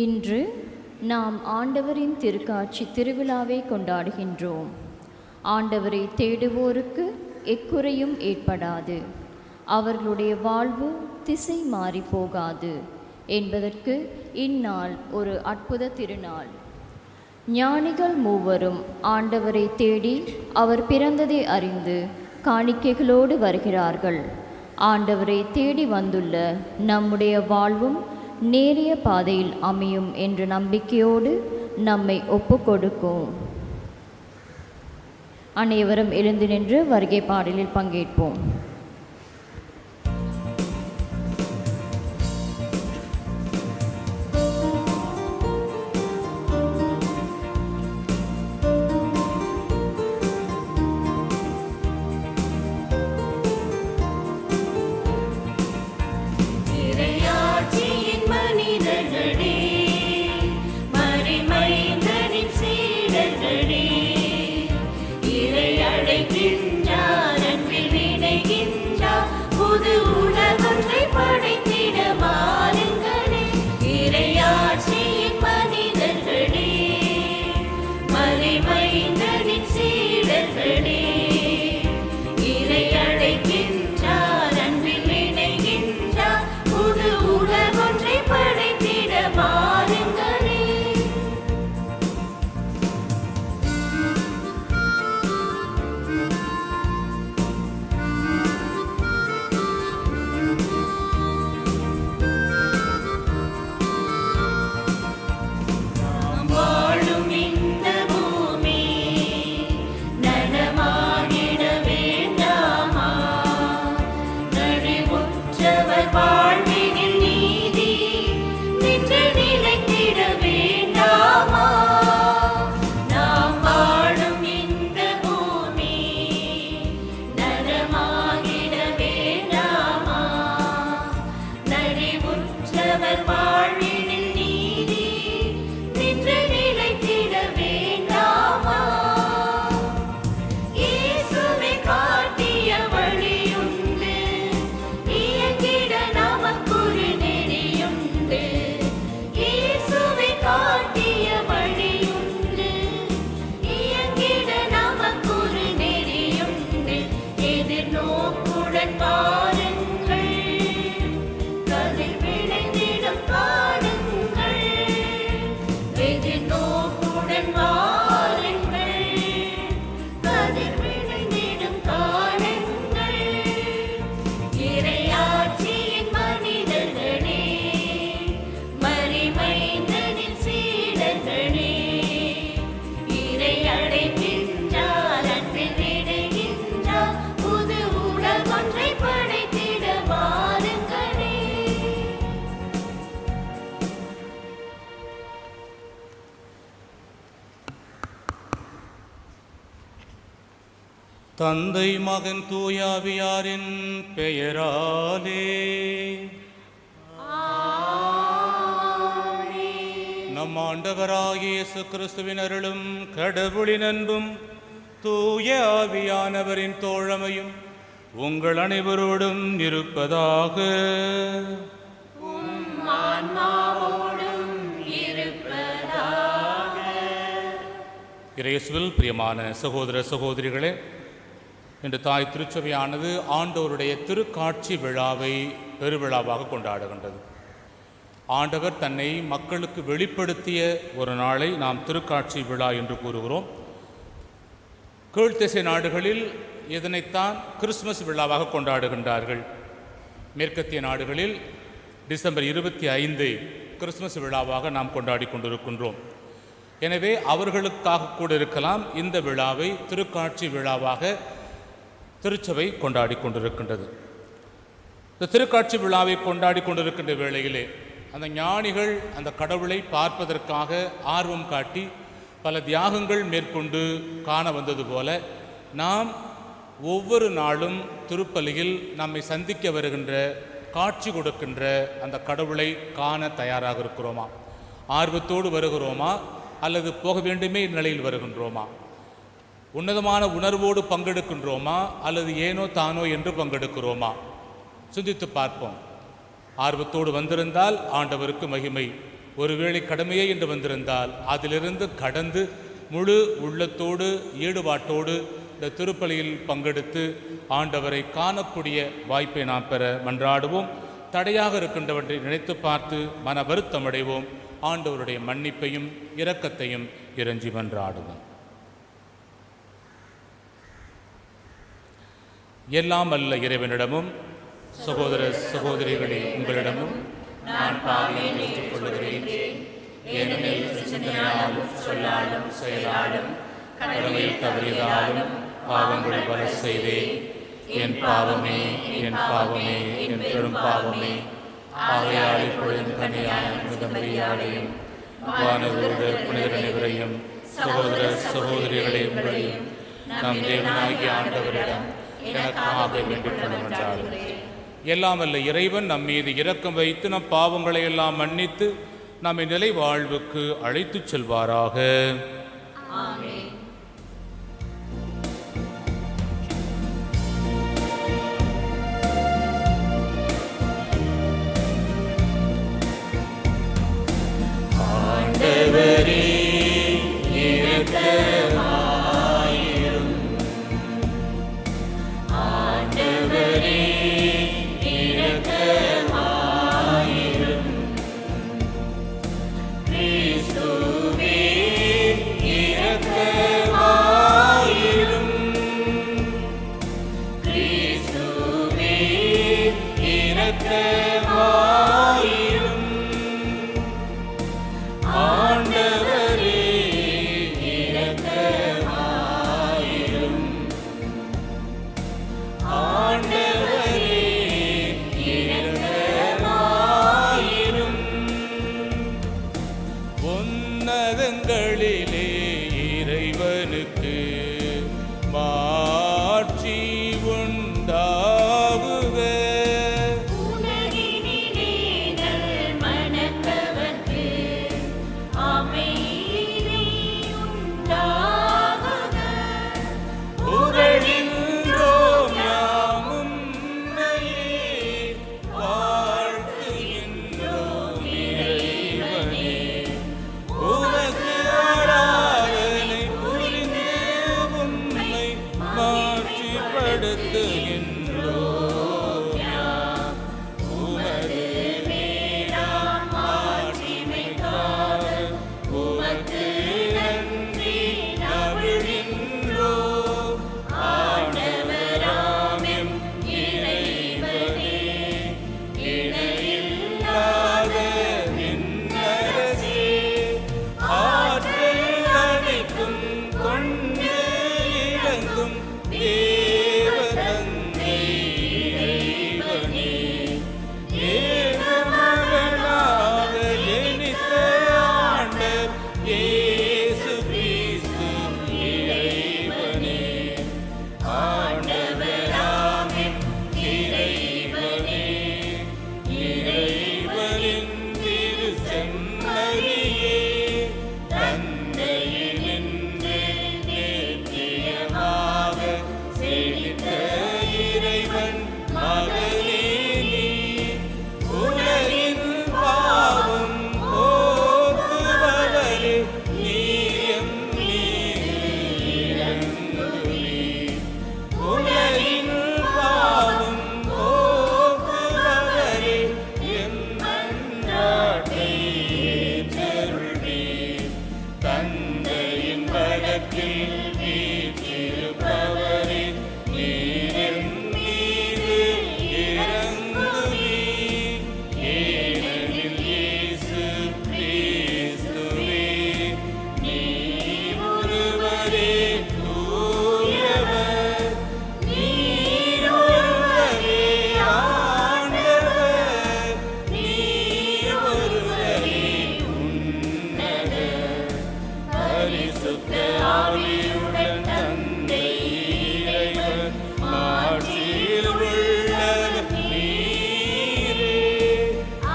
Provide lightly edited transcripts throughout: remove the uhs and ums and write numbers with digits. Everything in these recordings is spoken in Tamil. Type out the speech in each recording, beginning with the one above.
இன்று நாம் ஆண்டவரின் திருக்காட்சி திருவிழாவை கொண்டாடுகின்றோம். ஆண்டவரை தேடுவோருக்கு எக்குறையும் ஏற்படாது, அவர்களுடைய வாழ்வு திசை மாறி போகாது என்பதற்கு இந்நாள் ஒரு அற்புத திருநாள். ஞானிகள் மூவரும் ஆண்டவரை தேடி அவர் பிறந்ததை அறிந்து காணிக்கைகளோடு வருகிறார்கள். ஆண்டவரை தேடி வந்துள்ள நம்முடைய வாழ்வும் நேரிய பாதையில் அமையும் என்ற நம்பிக்கையோடு நம்மை ஒப்புக்கொடுக்கும். அனைவரும் எழுந்து நின்று வருகை பாடலில் பங்கேற்போம். தந்தை மகன் தூயாவியாரின் பெயராலே நம் ஆண்டவராகிய இயேசு கிறிஸ்துவின் அருளும் கடவுளின் அன்பும் தூய ஆவியானவரின் தோழமையும் உங்கள் அனைவரோடும் இருப்பதாக. இயேசுவில் பிரியமான சகோதர சகோதரிகளே, இன்று தாய் திருச்சபையானது ஆண்டவருடைய திருக்காட்சி விழாவை பெருவிழாவாக கொண்டாடுகின்றது. ஆண்டவர் தன்னை மக்களுக்கு வெளிப்படுத்திய ஒரு நாளை நாம் திருக்காட்சி விழா என்று கூறுகிறோம். கீழ்த்திசை நாடுகளில் இதனைத்தான் கிறிஸ்துமஸ் விழாவாக கொண்டாடுகின்றார்கள். மேற்கத்திய நாடுகளில் டிசம்பர் 25 கிறிஸ்துமஸ் விழாவாக நாம் கொண்டாடி கொண்டிருக்கின்றோம். எனவே அவர்களுக்காக கூட இருக்கலாம் இந்த விழாவை திருக்காட்சி விழாவாக திருச்சபை கொண்டாடி கொண்டிருக்கின்றது. இந்த திருக்காட்சி விழாவை கொண்டாடி கொண்டிருக்கின்ற வேளையிலே அந்த ஞானிகள் அந்த கடவுளை பார்ப்பதற்காக ஆர்வம் காட்டி பல தியாகங்கள் மேற்கொண்டு காண வந்தது போல நாம் ஒவ்வொரு நாளும் திருப்பலியில் நம்மை சந்திக்க வருகின்ற காட்சி கொடுக்கின்ற அந்த கடவுளை காண தயாராக இருக்கிறோமா? ஆர்வத்தோடு வருகிறோமா அல்லது போக வேண்டுமே நிலையில் வருகின்றோமா? உன்னதமான உணர்வோடு பங்கெடுக்கின்றோமா அல்லது ஏனோ தானோ என்று பங்கெடுக்கிறோமா? சிந்தித்து பார்ப்போம். ஆர்வத்தோடு வந்திருந்தால் ஆண்டவருக்கு மகிமை, ஒருவேளை கடமையே என்று வந்திருந்தால் அதிலிருந்து கடந்து முழு உள்ளத்தோடு ஈடுபாட்டோடு இந்த திருப்பலியில் பங்கெடுத்து ஆண்டவரை காணக்கூடிய வாய்ப்பை நாம் பெற மன்றாடுவோம். தடையாக இருக்கின்றவற்றை நினைத்து பார்த்து மன வருத்தமடைவோம். ஆண்டவருடைய மன்னிப்பையும் இரக்கத்தையும் இறைஞ்சி மன்றாடுவோம். எல்லாம் அல்ல இறைவனிடமும் சகோதர சகோதரிகளே உங்களிடமும் நான் பாவியை ஏற்றுக்கொள்கிறேன். ஏனெனில் சிந்தனையாலும் சொல்லாலும் செயலாலும் கடமையில் தவறியதாலும் பாவங்கள் பல செய்தேன். என் பாவமே, என் பாவமே, என் பெரும் பாவமே. ஆகையால் இப்பொழுதும் கனியான முதன்மையாளையும் வானவருடைய புனிதர் அனைவரையும் சகோதர சகோதரிகளை உங்களையும் நம் தேவனாகிய ஆண்டவரிடம் எனக்காக வேண்டிக் கொள்ளும். எல்லாம் அல்ல இறைவன் நம் மீது இரக்கம் வைத்து நம் பாவங்களை எல்லாம் மன்னித்து நம்மை நிலை வாழ்வுக்கு அழைத்துச் செல்வாராக. ஆமென். ஆண்டவரே இரக்கமாயிரும். ஆண்டவரே இரக்கமாயிரும். கிறிஸ்துவே இரக்கமாயிரும். கிறிஸ்துவே இரக்கமாயிரும். ஆண்டவரே இரக்கமாயிரும். ஆண்டவரே இரக்கமாயிரும். உன்னதங்களிலே இறைவனுக்கு மாட்சி உண்டாகுக. உலகினிலே நல்மனத்தவர்க்கு அமைதி உண்டாகுக. புகழ்கின்றோம் யாம் உம்மையே, வாழ்த்துகின்றோம் இறைவனே. உமக்கு ஆராதனை புரிந்து உம்மை மாட்சிப்படுத்துகின்றோம் யாம். உமது மேலாம் மாட்சிமைக்காக உமக்கு நன்றி நவிழ்கின்றோம். ஆண்டவராம் எம் இறைவனே, இணையில்லாத விண்ணரசே, ஆற்றல் அனைத்தும் கொண்டு இறங்கும் தேவதந்தை இறைவனே. ஏகமகனாக ஜனித்த ஆண்டவர் இயேசு கிறிஸ்து இறைவனே. ஆண்டவராம் எம் இறைவனே, இறைவனின் திருச்செம்மறியே, தந்தையினின்று நித்தியமாக செழித்த இறைவன் மகனே நீ. உலகின் பாவம் போக்குபவரே, நீர் மீது இறங்குவீர். உலகின் பாவம் போக்குபவரே, எம் மன்றாட்டை ஏற்றருள்வீர். தந்தையின் வலத்தில் வீற்றிருப்பவரே, நீர் எம் மீது இறங்குவீர். ஏனெனில் இயேசு கிறிஸ்துவே, நீர் ஒருவரே தூயவர். நீர் ஒருவரே ஆண்டவர். நீர் ஒருவரே உன்னதர். பரிசுத்த ஆவியுடன் தந்தை இறைவன் மாட்சியில் உள்ளவர் நீரே.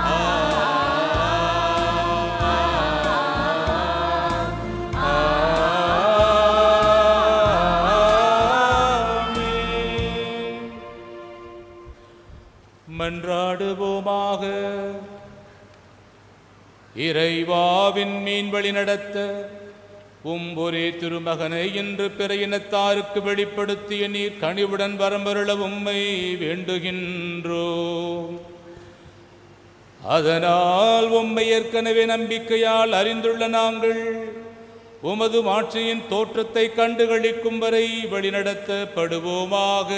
ஆமென். மன்றாடுவோமாக. இறைவாவின் மீன் வழி நடத்த ஒரே திருமகனை இன்று பிற இனத்தாருக்கு வெளிப்படுத்திய நீர் கனிவுடன் வரம்பருள உம்மை வேண்டுகின்றோம். அதனால் உம்மை ஏற்கனவே நம்பிக்கையால் அறிந்துள்ள நாங்கள் உமது மாட்சியின் தோற்றத்தை கண்டுகளிக்கும் வரை வழிநடத்தப்படுவோமாக.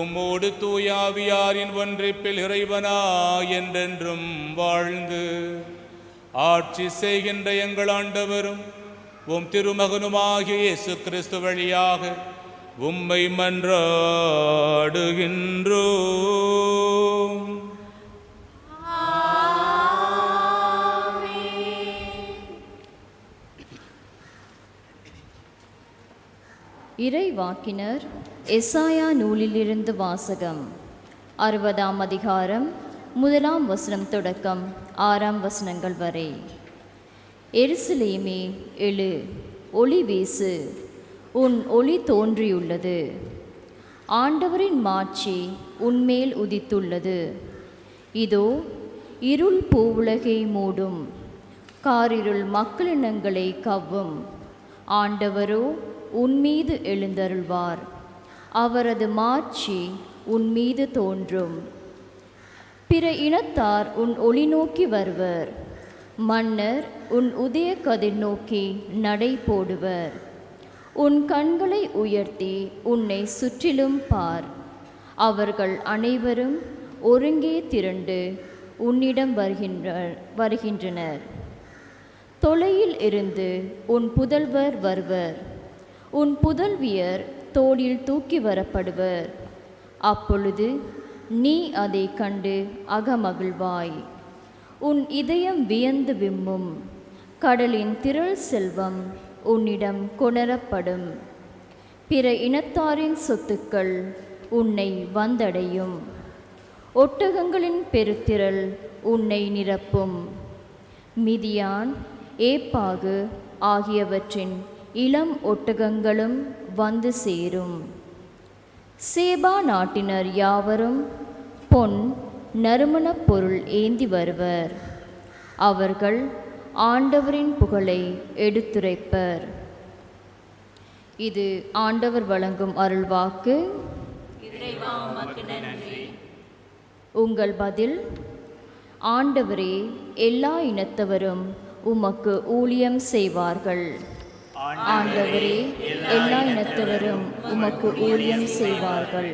உம்மோடு தூயாவியாரின் ஒன்றிப்பில் இறைவனா என்றென்றும் வாழ்ந்து ஆட்சி செய்கின்ற எங்கள் ஆண்டவரும் உம் திருமகனுமாகிய இயேசு கிறிஸ்து வழியாக உம்மை மன்றாடுகின்றோம். இறைவாக்கினர் எசாயா நூலிலிருந்து வாசகம். 60ஆம் அதிகாரம் 1ஆம் வசனம் தொடக்கம் 6ஆம் வசனங்கள் வரை. எருசலேமே எழு, ஒளி வீசு, உன் ஒளி தோன்றியுள்ளது. ஆண்டவரின் மாட்சி உன்மேல் உதித்துள்ளது. இதோ இருள் பூவுலகை மூடும், காரிருள் மக்களினங்களை கவ்வும். ஆண்டவரோ உன்மீது எழுந்தருள்வார், அவரது மாட்சி உன்மீது தோன்றும். பிற இனத்தார் உன் ஒளி நோக்கி வருவர், மன்னர் உன் உதய கதிர் நோக்கி நடை போடுவர். உன் கண்களை உயர்த்தி உன்னை சுற்றிலும் பார். அவர்கள் அனைவரும் ஒருங்கே திரண்டு உன்னிடம் வருகின்றனர். தொலையில் இருந்து உன் புதல்வர் வருவர், உன் புதல்வியர் தோளில் தூக்கி வரப்படுவர். அப்பொழுது நீ அதை கண்டு அகமகிழ்வாய். உன் இதயம் வியந்து விம்மும். கடலின் திரள் செல்வம் உன்னிடம் கொணரப்படும். பிற இனத்தாரின் சொத்துக்கள் உன்னை வந்தடையும். ஒட்டகங்களின் பெருத்திரள் உன்னை நிரப்பும். மிதியான், ஏப்பாகு ஆகியவற்றின் இளம் ஒட்டகங்களும் வந்து சேரும். சேபா நாட்டினர் யாவரும் பொன் நறுமணப் பொருள் ஏந்தி வருவர். அவர்கள் ஆண்டவரின் புகழை எடுத்துரைப்பர். இது ஆண்டவர் வழங்கும் அருள்வாக்கு. உங்கள் பதில்: ஆண்டவரே, எல்லா இனத்தவரும் உமக்கு ஊழியம் செய்வார்கள். ஆண்டவரே, எல்லா இனத்தவரும் உமக்கு ஊழியம் செய்வார்கள்.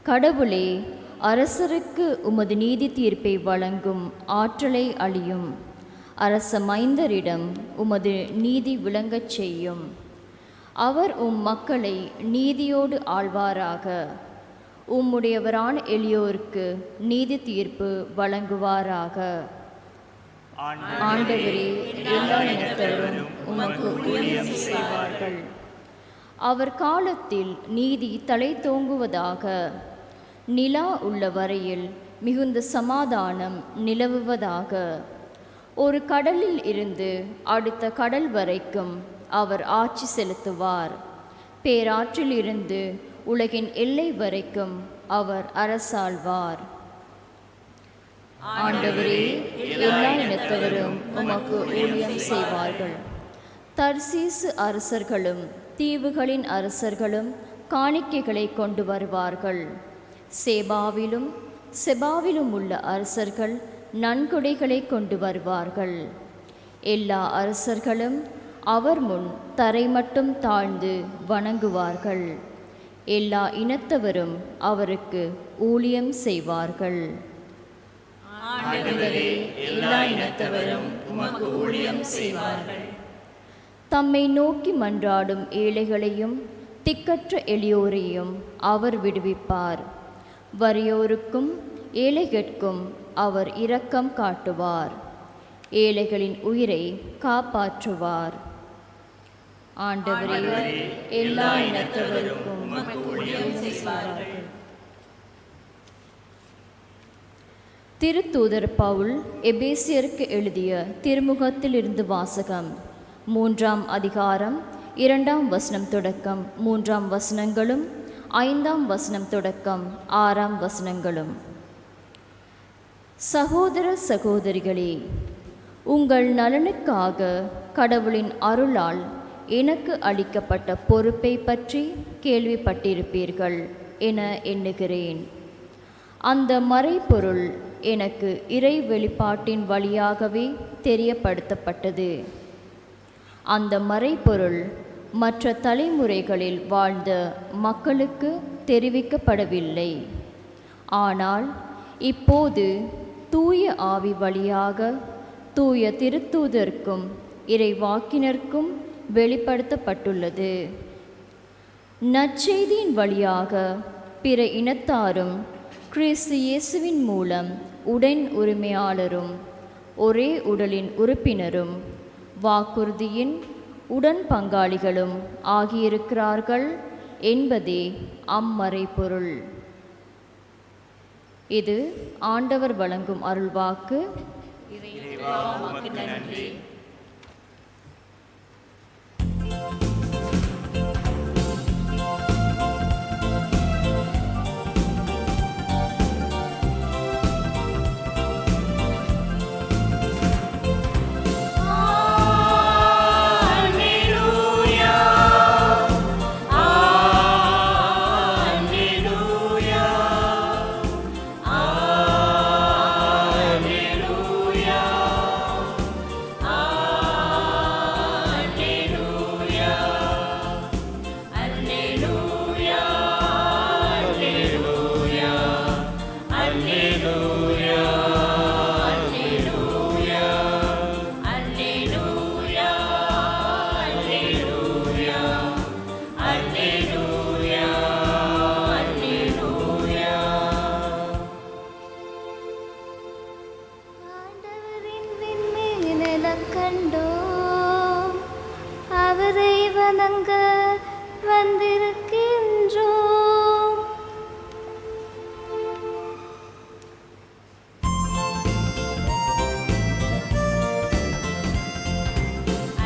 கடவுளே, அரசருக்கு உமது நீதி தீர்ப்பை வழங்கும் ஆற்றலை அளியும். அரச மைந்தரிடம் உமது நீதி விளங்கச் செய்யும். அவர் மக்களை நீதியோடு ஆள்வாராக. உம்முடையவரான எளியோருக்கு நீதி தீர்ப்பு வழங்குவாராக. ஆண்டவரே, எல்லா இனத்தவரும் உமக்கு ஊழியம் செய்வார்கள். அவர் காலத்தில் நீதி தலை தோங்குவதாக. நிலா உள்ள வரையில் மிகுந்த சமாதானம் நிலவுவதாக. ஒரு கடலில் இருந்து அடுத்த கடல் வரைக்கும் அவர் ஆட்சி செலுத்துவார். பேராற்றில் இருந்து உலகின் எல்லை வரைக்கும் அவர் அரசாள்வார். ஆண்டவரே, எல்லா இனத்தவரும் உமக்கு ஊழியம் செய்வார்கள். தர்சீசு அரசர்களும் தீவுகளின் அரசர்களும் காணிக்கைகளை கொண்டு வருவார்கள். செபாவிலும் உள்ள அரசர்கள் நன்கொடைகளை கொண்டு வருவார்கள். எல்லா அரசர்களும் அவர் முன் தரை மட்டும் தாழ்ந்து வணங்குவார்கள். எல்லா இனத்தவரும் அவருக்கு ஊழியம் செய்வார்கள். எல்லா இனத்தவரும் உமக்கு ஊழியம் செய்வார்கள். தம்மை நோக்கி மன்றாடும் ஏழைகளையும் திக்கற்ற எளியோரையும் அவர் விடுவிப்பார். வறியோருக்கும் ஏழைகட்கும் அவர் இரக்கம் காட்டுவார். ஏழைகளின் உயிரை காப்பாற்றுவார். ஆண்டவரே, எல்லா இனத்தவருக்கும் ஊழியம் செய்வார்கள். திருத்தூதர் பவுல் எபேசியருக்கு எழுதிய திருமுகத்திலிருந்து வாசகம். 3ஆம் அதிகாரம் 2ஆம் வசனம் தொடக்கம் 3ஆம்5ஆம் வசனம் தொடக்கம் 6ஆம் வசனங்களும். சகோதர சகோதரிகளே, உங்கள் நலனுக்காக கடவுளின் அருளால் எனக்கு அளிக்கப்பட்ட பொறுப்பை பற்றி கேள்விப்பட்டிருப்பீர்கள் என எண்ணுகிறேன். அந்த மறைபொருள் எனக்கு இறை வெளிப்பாட்டின் வழியாகவே தெரியப்படுத்தப்பட்டது. அந்த மறைபொருள் மற்ற தலைமுறைகளில் வாழ்ந்த மக்களுக்கு தெரிவிக்கப்படவில்லை. ஆனால் இப்போது தூய ஆவி வழியாக தூய திருத்தூதர்க்கும் இறைவாக்கினருக்கும் வெளிப்படுத்தப்பட்டுள்ளது. நற்செய்தியின் வழியாக பிற இனத்தாரும் கிறிஸ்து இயேசுவின் மூலம் உடன் உரிமையாளரும் ஒரே உடலின் உறுப்பினரும் வாக்குறுதியின் உடன் பங்காளிகளும் ஆகியிருக்கிறார்கள் என்பதே அம்மறைபொருள். இது ஆண்டவர் வழங்கும் அருள்வாக்கு. நன்றி. கண்டோம், அவரை வணங்க வந்திருக்கின்றோம்.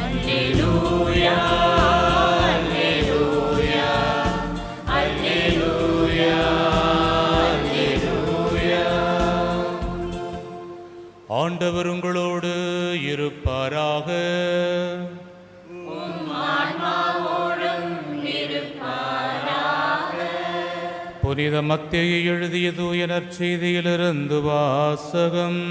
அல்லேலூயா, அல்லேலூயா, அல்லேலூயா, அல்லேலூயா. ஆண்டவர் உங்களோடு இருப்பாராக. புனித மத்தேயு எழுதிய தூய நற்செய்தியிலிருந்து வாசகம்.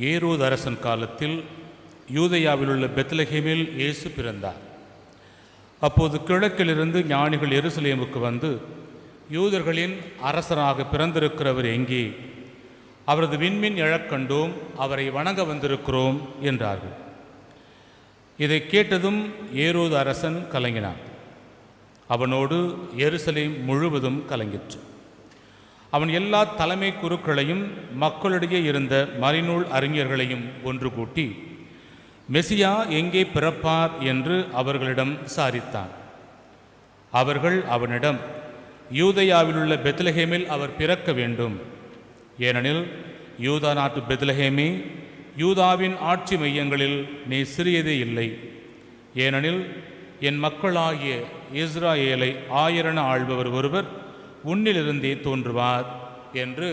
ஏரோது அரசன் காலத்தில் யூதேயாவில் உள்ள பெத்லகேமில் இயேசு பிறந்தார். அப்போது கிழக்கிலிருந்து ஞானிகள் எருசலேமுக்கு வந்து, யூதர்களின் அரசராக பிறந்திருக்கிறவர் எங்கே? அவரது விண்மீன் எழக் கண்டோம், அவரை வணங்க வந்திருக்கிறோம் என்றார்கள். இதை கேட்டதும் ஏரோது அரசன் கலங்கினான். அவனோடு எருசலேம் முழுவதும் கலங்கிற்று. அவன் எல்லா தலைமை குருக்களையும் மக்களிடையே இருந்த மறைநூல் அறிஞர்களையும் ஒன்று கூட்டி மெசியா எங்கே பிறப்பார் என்று அவர்களிடம் விசாரித்தான். அவர்கள் அவனிடம், யூதேயாவில் உள்ள பெத்லகேமில் அவர் பிறக்க வேண்டும். ஏனெனில் யூதா நாட்டு பெத்லகேமே, யூதாவின் ஆட்சி மையங்களில் நீ சிறியதே இல்லை. ஏனெனில் என் மக்களாகிய இஸ்ராயேலை ஆயிரென ஆள்பவர் ஒருவர் உன்னிலிருந்தே தோன்றுவார் என்று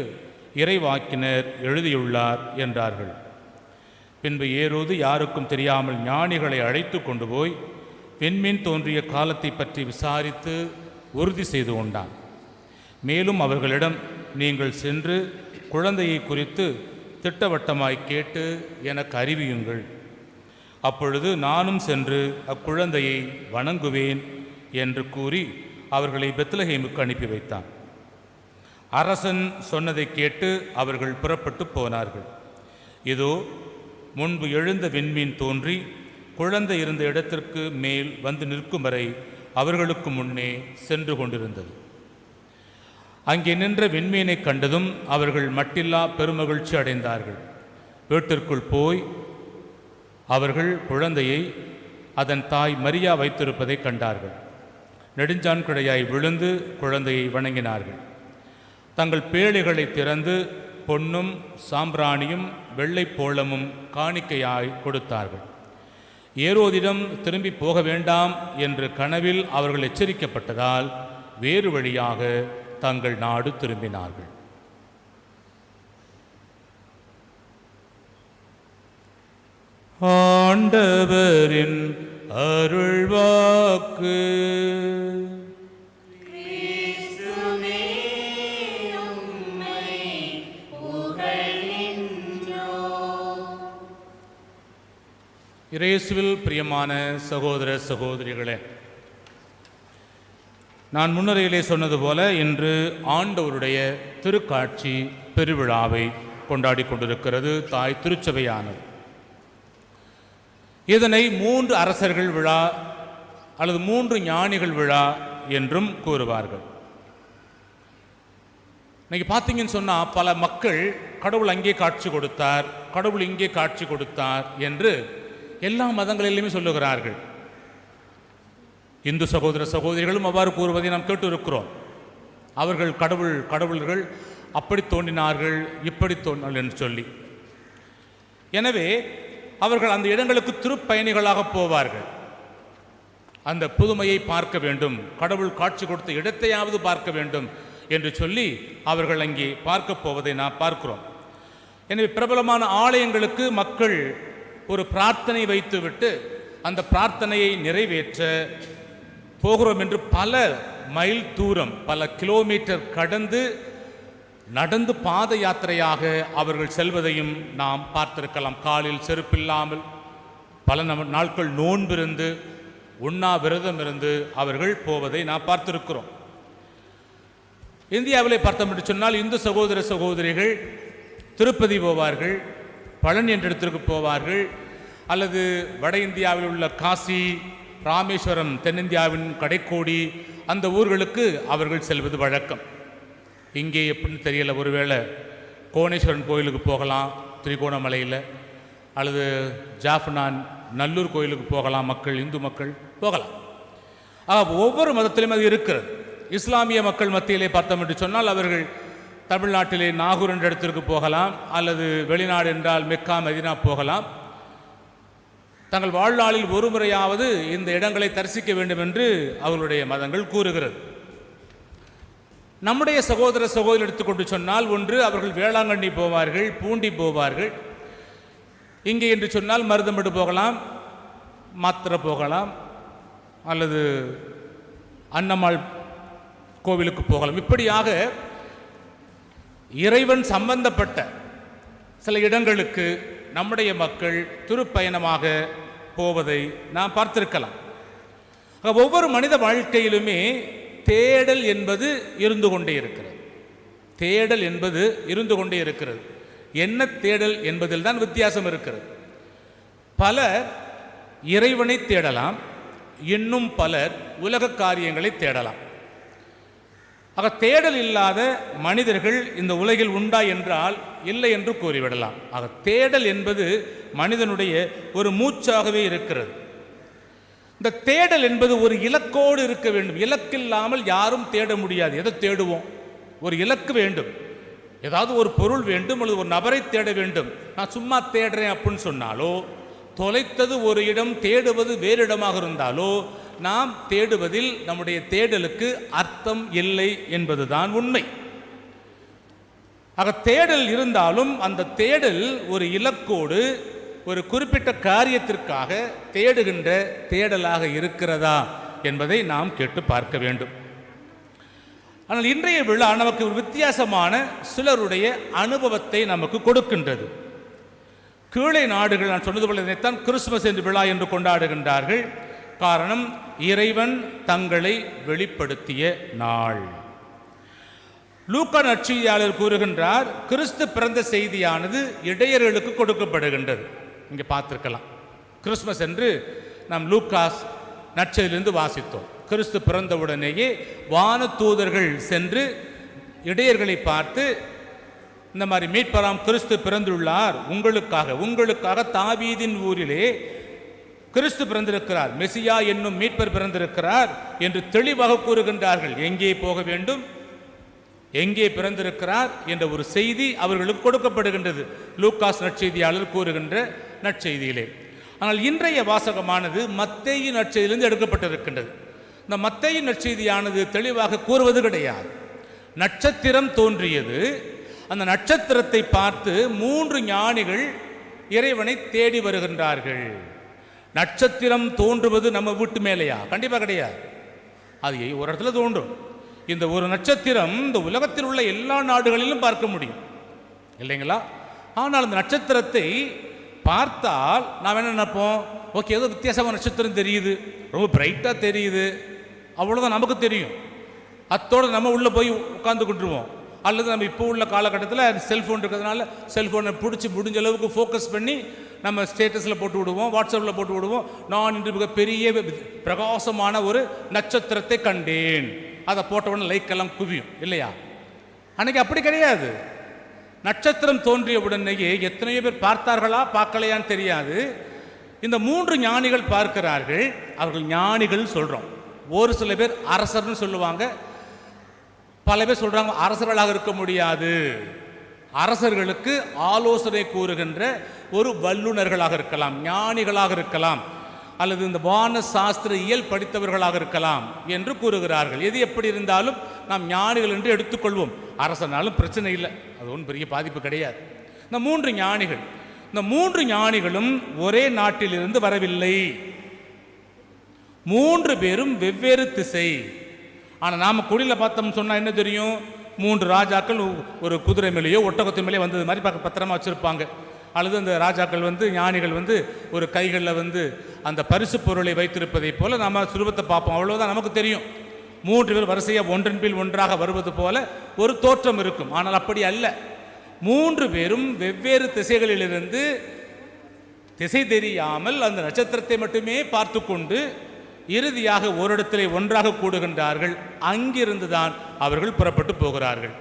இறைவாக்கினர் எழுதியுள்ளார் என்றார்கள். பின்பு ஏரோது யாருக்கும் தெரியாமல் ஞானிகளை அழைத்து கொண்டு போய் விண்மீன் தோன்றிய காலத்தை பற்றி விசாரித்து உறுதி செய்து கொண்டான். மேலும் அவர்களிடம், நீங்கள் சென்று குழந்தையை குறித்து திட்டவட்டமாய் கேட்டு எனக்கு அறிவியுங்கள். அப்பொழுது நானும் சென்று அக்குழந்தையை வணங்குவேன் என்று கூறி அவர்களை பெத்லகேமுக்கு அனுப்பி வைத்தான். அரசன் சொன்னதை கேட்டு அவர்கள் புறப்பட்டு போனார்கள். இதோ முன்பு எழுந்த விண்மீன் தோன்றி குழந்தை இருந்த இடத்திற்கு மேல் வந்து நிற்கும் வரை அவர்களுக்கு முன்னே சென்று கொண்டிருந்தது. அங்கே நின்ற விண்மீனை கண்டதும் அவர்கள் மட்டில்லா பெருமகிழ்ச்சி அடைந்தார்கள். வீட்டிற்குள் போய் அவர்கள் குழந்தையை அதன் தாய் மரியா வைத்திருப்பதை கண்டார்கள். நெடுஞ்சான் கிடையாய் விழுந்து குழந்தையை வணங்கினார்கள். தங்கள் பேழைகளை திறந்து பொன்னும் சாம்பிராணியும் வெள்ளை போளமும் காணிக்கையாய் கொடுத்தார்கள். ஏரோதிடம் திரும்பி போக வேண்டாம் என்று கனவில் அவர்கள் எச்சரிக்கப்பட்டதால் வேறு வழியாக தங்கள் நாடு திரும்பினார்கள். ஆண்டவரின் அருள்வாக்கு. இயேசுவில் பிரியமான சகோதர சகோதரிகளே, நான் முன்னுரையிலே சொன்னது போல இன்று ஆண்டவருடைய திருக்காட்சி பெருவிழாவை கொண்டாடி கொண்டிருக்கிறது தாய் திருச்சபையானது. இதனை 3 அரசர்கள் விழா அல்லது 3 ஞானிகள் விழா என்றும் கூறுவார்கள். இன்னைக்கு பார்த்தீங்கன்னு சொன்னால் பல மக்கள் கடவுள் அங்கே காட்சி கொடுத்தார், கடவுள் இங்கே காட்சி கொடுத்தார் என்று எல்லா மதங்களிலுமே சொல்லுகிறார்கள். இந்து சகோதர சகோதரிகளும் அவ்வாறு கூறுவதை நாம் கேட்டு இருக்கிறோம். அவர்கள் கடவுள்கள் அப்படி தோன்றினார்கள், இப்படி தோன்றினார்கள் என்று சொல்லி. எனவே அவர்கள் அந்த இடங்களுக்கு திருப்பயணிகளாக போவார்கள். அந்த புதுமையை பார்க்க வேண்டும், கடவுள் காட்சி கொடுத்த இடத்தையாவது பார்க்க வேண்டும் என்று சொல்லி அவர்கள் அங்கே பார்க்க போவதை நாம் பார்க்கிறோம். எனவே பிரபலமான ஆலயங்களுக்கு மக்கள் ஒரு பிரார்த்தனை வைத்துவிட்டு அந்த பிரார்த்தனையை நிறைவேற்ற போகிறோம் என்று பல மைல் தூரம், பல கிலோமீட்டர் கடந்து நடந்து பாத யாத்திரையாக அவர்கள் செல்வதையும் நாம் பார்த்திருக்கலாம். காலில் செருப்பில்லாமல் பல நாட்கள் நோன்பிருந்து உண்ணா விரதம் இருந்து அவர்கள் போவதை நாம் பார்த்திருக்கிறோம். இந்தியாவிலே பார்த்தோம் என்று சொன்னால் இந்து சகோதர சகோதரிகள் திருப்பதி போவார்கள், பழனி என்ற இடத்திற்கு போவார்கள், அல்லது வட இந்தியாவில் உள்ள காசி, ராமேஸ்வரம், தென்னிந்தியாவின் கடைக்கோடி அந்த ஊர்களுக்கு அவர்கள் செல்வது வழக்கம். இங்கே எப்படின்னு தெரியல, ஒருவேளை கோணேஸ்வரன் கோயிலுக்கு போகலாம் திரிகோணமலையில், அல்லது ஜாஃப்னான் நல்லூர் கோயிலுக்கு போகலாம், இந்து மக்கள் போகலாம். ஒவ்வொரு மதத்திலும் அது இருக்கிறது. இஸ்லாமிய மக்கள் மத்தியிலே பார்த்தோம் என்று சொன்னால் அவர்கள் தமிழ்நாட்டிலே நாகூர் என்ற இடத்திற்கு போகலாம், அல்லது வெளிநாடு என்றால் மெக்கா மதினா போகலாம். தங்கள் வாழ்நாளில் ஒரு முறையாவது இந்த இடங்களை தரிசிக்க வேண்டும் என்று அவர்களுடைய மதங்கள் கூறுகிறது. நம்முடைய சகோதர சகோதரி எடுத்துக்கொண்டு சொன்னால், ஒன்று அவர்கள் வேளாங்கண்ணி போவார்கள், பூண்டி போவார்கள். இங்கே என்று சொன்னால் மருதமடு போகலாம், மாத்திரை போகலாம், அல்லது அன்னம்மாள் கோவிலுக்கு போகலாம். இப்படியாக இறைவன் சம்பந்தப்பட்ட சில இடங்களுக்கு நம்முடைய மக்கள் திருப்பயணமாக போவதை நாம் பார்த்திருக்கலாம். ஒவ்வொரு மனித வாழ்க்கையிலுமே தேடல் என்பது இருந்து கொண்டே இருக்கிறது. தேடல் என்பது இருந்து கொண்டே இருக்கிறது. என்ன தேடல் என்பதில் தான் வித்தியாசம் இருக்கிறது. பலர் இறைவனை தேடலாம், இன்னும் பலர் உலக காரியங்களை தேடலாம். தேடல் இல்லாத மனிதர்கள் இந்த உலகில் உண்டா என்றால் இல்லை என்று கூறிவிடலாம். தேடல் என்பது மனிதனுடைய ஒரு மூச்சாகவே இருக்கிறது. இந்த தேடல் என்பது ஒரு இலக்கோடு இருக்க வேண்டும். இலக்கில்லாமல் யாரும் தேட முடியாது. எதை தேடுவோம்? ஒரு இலக்கு வேண்டும், ஏதாவது ஒரு பொருள் வேண்டும், அல்லது ஒரு நபரை தேட வேண்டும். நான் சும்மா தேடுறேன் அப்படின்னு சொன்னாலோ, தொலைத்தது ஒரு இடம், தேடுவது வேறு இடமாக இருந்தாலோ, நாம் தேடுவதில் நம்முடைய தேடலுக்கு அர்த்தம் இல்லை என்பதுதான் உண்மை. தேடல் இருந்தாலும் அந்த தேடல் ஒரு இலக்கோடு ஒரு குறிப்பிட்ட காரியத்திற்காக தேடுகின்ற தேடலாக இருக்கிறதா என்பதை நாம் கேட்டு பார்க்க வேண்டும். ஆனால் இன்றைய விழா நமக்கு ஒரு வித்தியாசமான சிலருடைய அனுபவத்தை நமக்கு கொடுக்கின்றது. கீழே நாடுகள், நான் சொன்னது போல இதைத்தான் கிறிஸ்துமஸ் என்று விழா என்று கொண்டாடுகின்றார்கள். காரணம், இறைவன் தங்களை வெளிப்படுத்திய நாள். லூக்கா நற்செய்தியாளர் கூறுகின்றார், கிறிஸ்து பிறந்த செய்தியானது இடையர்களுக்கு கொடுக்கப்படுகின்றது. இங்கே பார்த்திருக்கலாம், கிறிஸ்துமஸ் என்று நாம் லூக்காஸ் நற்செய்தியிலிருந்து வாசித்தோம். கிறிஸ்து பிறந்தவுடனேயே வானதூதர்கள் சென்று இடையர்களை பார்த்து, இந்த மாதிரி மீட்பராம் கிறிஸ்து பிறந்துள்ளார், உங்களுக்காக தாவீதின் ஊரிலே கிறிஸ்து பிறந்திருக்கிறார், மெசியா என்னும் மீட்பர் பிறந்திருக்கிறார் என்று தெளிவாக கூறுகின்றார்கள். எங்கே போக வேண்டும், எங்கே பிறந்திருக்கிறார் என்ற ஒரு செய்தி அவர்களுக்கு கொடுக்கப்படுகின்றது, லூக்காஸ் நற்செய்தியாளர் கூறுகின்ற நற்செய்தியிலே. ஆனால் இன்றைய வாசகமானது மத்தேயு நற்செய்தியிலிருந்து எடுக்கப்பட்டிருக்கின்றது. இந்த மத்தேயு நற்செய்தியானது தெளிவாக கூறுவது கிடையாது. நட்சத்திரம் தோன்றியது, அந்த நட்சத்திரத்தை பார்த்து 3 ஞானிகள் இறைவனை தேடி வருகின்றார்கள். நட்சத்திரம் தோன்றுவது நம்ம வீட்டு மேலேயா? கண்டிப்பாக கிடையாது. அது ஒரு இடத்துல தோன்றும். இந்த ஒரு நட்சத்திரம் இந்த உலகத்தில் உள்ள எல்லா நாடுகளிலும் பார்க்க முடியும் இல்லைங்களா? ஆனால் அந்த நட்சத்திரத்தை பார்த்தால் நாம் என்ன நினைப்போம்? ஓகே, ஏதோ வித்தியாசமான நட்சத்திரம் தெரியுது, ரொம்ப பிரைட்டாக தெரியுது, அவ்வளோதான் நமக்கு தெரியும். அத்தோடு நம்ம உள்ளே போய் உட்காந்து கொண்டுருவோம். அல்லது நம்ம இப்போ உள்ள காலகட்டத்தில் செல்ஃபோன் இருக்கிறதுனால செல்ஃபோனை பிடிச்சி முடிஞ்ச அளவுக்கு ஃபோக்கஸ் பண்ணி நம்ம ஸ்டேட்டஸில் போட்டு விடுவோம், வாட்ஸ்அப்பில் போட்டு விடுவோம். நான் இன்று மிக பெரிய பிரகாசமான ஒரு நட்சத்திரத்தை கண்டேன், அதை போட்டவுடனே லைக் எல்லாம் குவியும் இல்லையா? அன்னைக்கு அப்படி கிடையாது. நட்சத்திரம் தோன்றிய உடனேயே எத்தனையோ பேர் பார்த்தார்களா பார்க்கலையான்னு தெரியாது. இந்த 3 ஞானிகள் பார்க்கிறார்கள். அவர்கள் ஞானிகள் சொல்கிறோம். ஒரு சில பேர் அரசர்னு சொல்லுவாங்க, பல பேர் சொல்கிறாங்க அரசர்களாக இருக்க முடியாது, அரசர்களுக்கு ஆலோசனை கூறுகின்ற ஒரு வல்லுநர்களாக இருக்கலாம், ஞானிகளாக இருக்கலாம், அல்லது இந்த வான சாஸ்திர இயல் படித்தவர்களாக இருக்கலாம் என்று கூறுகிறார்கள். எது எப்படி இருந்தாலும் நாம் ஞானிகள் என்று எடுத்துக்கொள்வோம். அரசனாலும் பிரச்சனை இல்லை, அது ஒன்றும் பெரிய பாதிப்பு கிடையாது. இந்த 3 ஞானிகள், இந்த 3 ஞானிகளும் ஒரே நாட்டிலிருந்து வரவில்லை. 3 பேரும் வெவ்வேறு திசை. ஆனால் நாம் குடியில் பார்த்தோம்னு சொன்னால் என்ன தெரியும்? 3 ராஜாக்கள் ஒரு குதிரை மேலேயோ ஒட்டகத்தின் மேலேயோ வந்தது மாதிரி பத்திரமா வச்சுருப்பாங்க. அல்லது அந்த ராஜாக்கள் ஞானிகள் ஒரு கைகளில் அந்த பரிசு பொருளை வைத்திருப்பதை போல நம்ம சுரூபத்தை பார்ப்போம், அவ்வளோதான் நமக்கு தெரியும். 3 பேர் வரிசையாக ஒன்றன் பின் ஒன்றாக வருவது போல ஒரு தோற்றம் இருக்கும். ஆனால் அப்படி அல்ல. 3 பேரும் வெவ்வேறு திசைகளிலிருந்து திசை தெரியாமல் அந்த நட்சத்திரத்தை மட்டுமே பார்த்து கொண்டு இறுதியாக ஒரு இடத்திலே ஒன்றாக கூடுகின்றார்கள். அங்கிருந்து தான் அவர்கள் புறப்பட்டு போகிறார்கள்.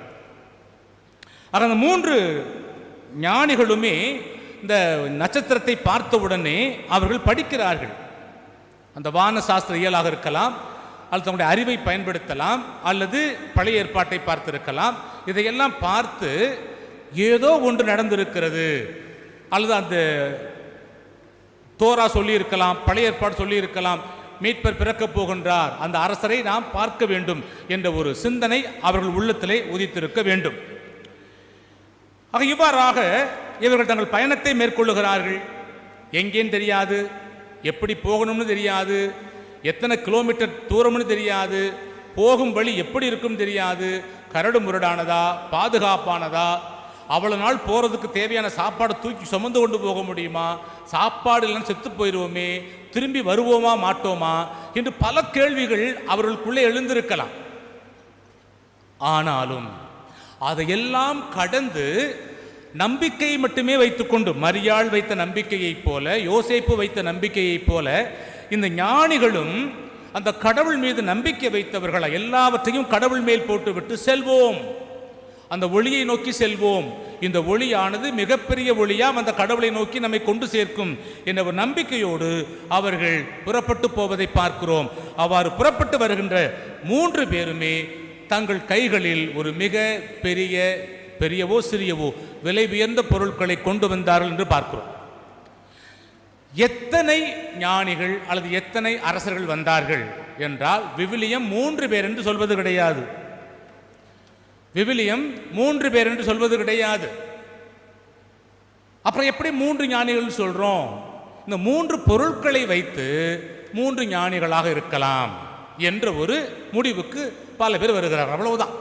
ஆக அந்த 3 ஞானிகளுமே இந்த நட்சத்திரத்தை பார்த்தவுடனே அவர்கள் படிக்கிறார்கள். அந்த வான சாஸ்திர இயலாக இருக்கலாம், அல்லது தங்களுடைய அறிவை பயன்படுத்தலாம், அல்லது பழைய ஏற்பாட்டை பார்த்திருக்கலாம். இதையெல்லாம் பார்த்து ஏதோ ஒன்று நடந்திருக்கிறது, அல்லது அந்த தோரா சொல்லியிருக்கலாம், பழைய ஏற்பாடு சொல்லியிருக்கலாம், மீட்பர் பிறக்கப் போகின்றார், அந்த அரசரை நாம் பார்க்க வேண்டும் என்ற ஒரு சிந்தனை அவர்கள் உள்ளத்திலே உதித்திருக்க வேண்டும். ஆக இவ்வாறாக இவர்கள் தங்கள் பயணத்தை மேற்கொள்ளுகிறார்கள். எங்கேன்னு தெரியாது, எப்படி போகணும்னு தெரியாது, எத்தனை கிலோமீட்டர் தூரம்னு தெரியாது, போகும் வழி எப்படி இருக்குன்னு தெரியாது, கரடு முரடானதா பாதுகாப்பானதா, அவ்வளோ நாள் போகிறதுக்கு தேவையான சாப்பாடை தூக்கி சுமந்து கொண்டு போக முடியுமா, சாப்பாடு இல்லைன்னு செத்து போயிடுவோமே, திரும்பி வருவோமா மாட்டோமா என்று பல கேள்விகள் அவர்களுக்குள்ளே எழுந்திருக்கலாம். ஆனாலும் அதையெல்லாம் கடந்து நம்பிக்கையை மட்டுமே வைத்துக்கொண்டு, மரியாள் வைத்த நம்பிக்கையைப் போல, யோசேப்பு வைத்த நம்பிக்கையைப் போல இந்த ஞானிகளும் அந்த கடவுள் மீது நம்பிக்கை வைத்தவர்களா எல்லாவற்றையும் கடவுள் மேல் போட்டுவிட்டு செல்வோம், அந்த ஒளியை நோக்கி செல்வோம், இந்த ஒளியானது மிகப்பெரிய ஒளியாம் அந்த கடவுளை நோக்கி நம்மை கொண்டு சேர்க்கும் என்ற ஒரு நம்பிக்கையோடு அவர்கள் புறப்பட்டு போவதை பார்க்கிறோம். அவ்வாறு புறப்பட்டு வருகின்ற 3 பேருமே தங்கள் கைகளில் ஒரு மிக பெரியவோ சிறியவோ விலை உயர்ந்த பொருட்களை கொண்டு வந்தார்கள் என்று பார்க்கிறோம். எத்தனை ஞானிகள் அல்லது எத்தனை அரசர்கள் வந்தார்கள் என்றால் விவிலியம் 3 பேர் என்று சொல்வது கிடையாது. விவிலியம் 3 பேர் என்று சொல்வது கிடையாது. அப்புறம் எப்படி 3 ஞானிகள் சொல்றோம்? இந்த 3 பொருட்களை வைத்து 3 ஞானிகளாக இருக்கலாம் என்ற ஒரு முடிவுக்கு பல பேர் வருகிறார்கள். அவ்வளவுதான்.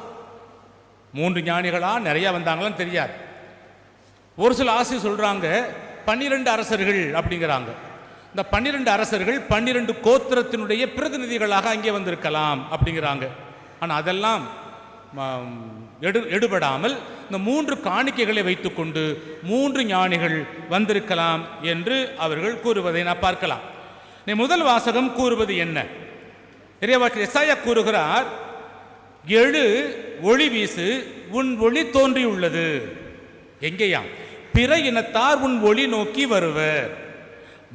3 ஞானிகளா நிறைய வந்தாங்களான்னு தெரியாது. ஒரு சில ஆசிரியர் சொல்றாங்க 12 அரசர்கள் அப்படிங்கிறாங்க. இந்த 12 அரசர்கள் 12 கோத்திரத்தினுடைய பிரதிநிதிகளாக அங்கே வந்திருக்கலாம் அப்படிங்கிறாங்க. ஆனால் அதெல்லாம் எடுபடாமல் இந்த 3 காணிக்கைகளை வைத்துக்கொண்டு 3 ஞானிகள் வந்திருக்கலாம் என்று அவர்கள் கூறுவதை நான் பார்க்கலாம். முதல் வாசகம் கூறுவது என்ன? இறைவாக்கினர் எசாயா கூறுகிறார், எழு ஒளி வீசு, உன் ஒளி தோன்றியுள்ளது. எங்கேயாம்? பிற இனத்தார் உன் ஒளி நோக்கி வருவர்,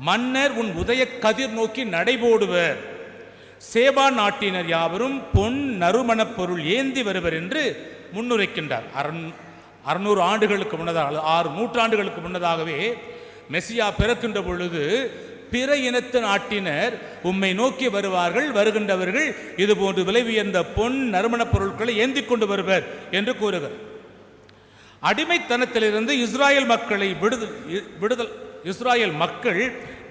மன்னர் உன் உதய கதிர் நோக்கி நடைபோடுவர், சேபா நாட்டினர் யாவரும் பொன் நறுமணப் பொருள் ஏந்தி வருவர் என்று முன்னுரைக்கின்றார். 600 ஆண்டுகளுக்கு முன்னதாக, 6 நூற்றாண்டுகளுக்கு முன்னதாகவே மெசியா பிறக்கின்ற பொழுது பிற இனத்து நாட்டினர் உம்மை நோக்கி வருவார்கள், வருகின்றவர்கள் இதுபோன்று விலை உயர்ந்த பொன் நறுமணப் பொருட்களை ஏந்தி கொண்டு வருவர் என்று கூறுகிறார். அடிமைத்தனத்திலிருந்து இஸ்ராயல் மக்கள்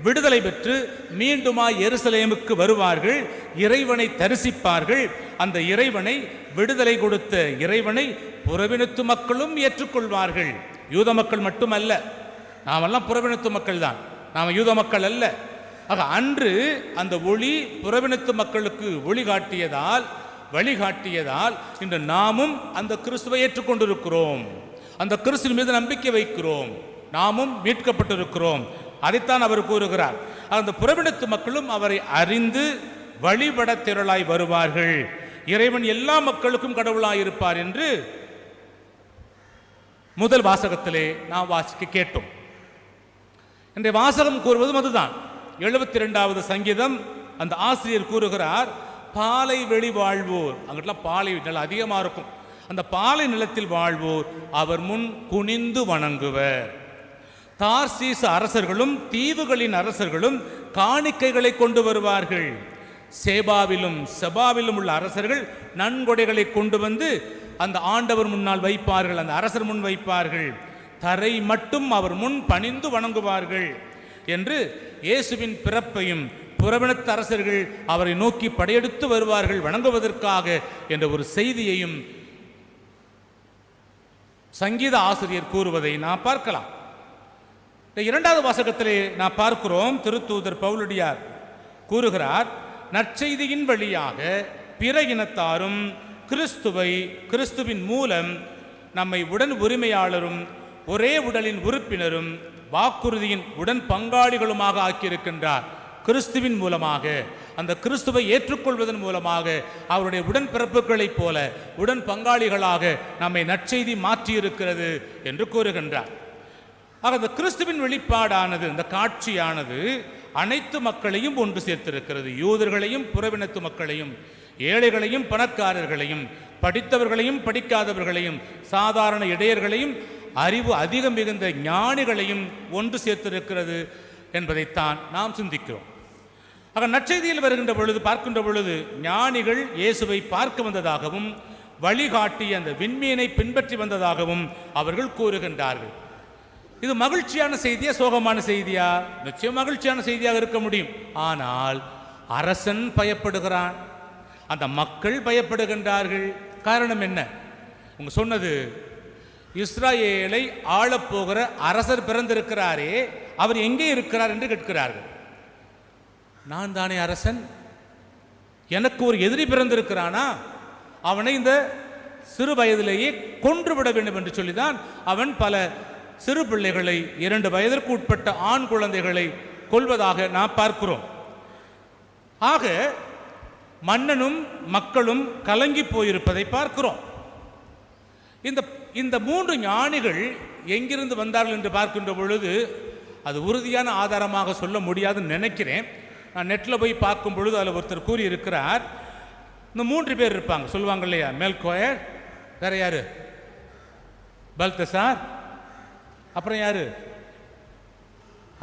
விடுதலை பெற்று மீண்டுமாய் எருசலேமுக்கு வருவார்கள், இறைவனை தரிசிப்பார்கள். அந்த இறைவனை, விடுதலை கொடுத்த இறைவனை புறவினத்து மக்களும் ஏற்றுக்கொள்வார்கள். யூத மக்கள் மட்டுமல்ல, நாமெல்லாம் புறவினத்து மக்கள் தான், நாம் யூத மக்கள் அல்ல. ஆக அன்று அந்த ஒளி புறவினத்து மக்களுக்கு வழிகாட்டியதால் இன்று நாமும் அந்த கிறிஸ்துவை ஏற்றுக்கொண்டிருக்கிறோம், அந்த கிறிஸ்துவின் மீது நம்பிக்கை வைக்கிறோம், நாமும் மீட்கப்பட்டிருக்கிறோம். அதைத்தான் அவர் கூறுகிறார். அந்த புறவினத்து மக்களும் அவரை அறிந்து வழிபட திரளாய் வருவார்கள். இறைவன் எல்லா மக்களுக்கும் கடவுளாய் இருப்பார் என்று முதல் வாசகத்திலே நாம் வாசிக்க கேட்டோம். இன்றைய வாசகம் கூறுவதும் அதுதான். 72வது சங்கீதம் அந்த ஆசிரியர் கூறுகிறார், பாலை வெளி வாழ்வோர், அங்கிட்டலாம் பாலை நிலம் அதிகமாக இருக்கும், அந்த பாலை நிலத்தில் வாழ்வோர் அவர் முன் குனிந்து வணங்குவர். தார்சீச அரசர்களும் தீவுகளின் அரசர்களும் காணிக்கைகளை கொண்டு வருவார்கள். சேபாவிலும் செபாவிலும் உள்ள அரசர்கள் நன்கொடைகளை கொண்டு வந்து அந்த ஆண்டவர் முன்னால் வைப்பார்கள், அந்த அரசர் முன் வைப்பார்கள். தரை மட்டும் அவர் முன் பணிந்து வணங்குவார்கள் என்று இயேசுவின் பிறப்பையும் புறவினத்து அரசர்கள் அவரை நோக்கி படையெடுத்து வருவார்கள் வணங்குவதற்காக என்ற ஒரு செய்தியையும் சங்கீத ஆசிரியர் கூறுவதை நாம் பார்க்கலாம். இரண்டாவது வாசகத்திலே நாம் பார்க்கிறோம், திருத்தூதர் பவுலடியார் கூறுகிறார், நற்செய்தியின் வழியாக பிற இனத்தாரும் கிறிஸ்துவின் மூலம் நம்மை உடன் உரிமையாளரும் ஒரே உடலின் உறுப்பினரும் வாக்குறுதியின் உடன் பங்காளிகளுமாக ஆக்கியிருக்கின்றார். கிறிஸ்துவின் மூலமாக, அந்த கிறிஸ்துவை ஏற்றுக்கொள்வதன் மூலமாக அவருடைய உடன்பிறப்புகளைப் போல உடன் பங்காளிகளாக நம்மை நற்செய்தி மாற்றியிருக்கிறது என்று கூறுகின்றார். ஆக இந்த கிறிஸ்துவின் வெளிப்பாடானது, இந்த காட்சியானது அனைத்து மக்களையும் ஒன்று சேர்த்திருக்கிறது. யூதர்களையும் புறவினத்து மக்களையும், ஏழைகளையும் பணக்காரர்களையும், படித்தவர்களையும் படிக்காதவர்களையும், சாதாரண இடையர்களையும் அறிவு அதிகம் மிகுந்த ஞானிகளையும் ஒன்று சேர்த்திருக்கிறது என்பதைத்தான் நாம் சிந்திக்கிறோம். ஆக நற்செய்தியில் வருகின்ற பொழுது, பார்க்கின்ற பொழுது, ஞானிகள் இயேசுவை பார்க்க வந்ததாகவும் வழிகாட்டி அந்த விண்மீனை பின்பற்றி வந்ததாகவும் அவர்கள் கூறுகின்றார்கள். இது மகிழ்ச்சியான செய்தியா சோகமான செய்தியா? நிச்சயம் மகிழ்ச்சியான செய்தியாக இருக்க முடியும். ஆனால் அரசன் பயப்படுகிறான், அந்த மக்கள் பயப்படுகின்றார்கள். காரணம் என்ன? உங்க சொன்னது, இஸ்ராயேலை ஆளப்போகிற அரசர் பிறந்திருக்கிறாரே, அவர் எங்கே இருக்கிறார் என்று கேட்கிறார்கள். நான் தானே அரசன், எனக்கு ஒரு எதிரி பிறந்திருக்கிறானா, அவனை இந்த சிறு வயதிலேயே கொன்றுவிட வேண்டும் என்று சொல்லிதான் அவன் பல சிறு பிள்ளைகளை, 2 வயதிற்கு உட்பட்ட ஆண் குழந்தைகளை கொல்வதாக நாம் பார்க்கிறோம். ஆக மன்னனும் மக்களும் கலங்கி போயிருப்பதை பார்க்கிறோம். இந்த 3 ஞானிகள் எங்கிருந்து வந்தார்கள் என்று பார்க்கின்ற பொழுது அது உறுதியான ஆதாரமாக சொல்ல முடியாதுன்னு நினைக்கிறேன். நான் நெட்டில் போய் பார்க்கும் பொழுது அதில் ஒருத்தர் கூறியிருக்கிறார், இந்த 3 பேர் இருப்பாங்க, சொல்லுவாங்க இல்லையா, மெல்கோயர், வேற யாரு, பல்தசார், அப்புறம் யாரு,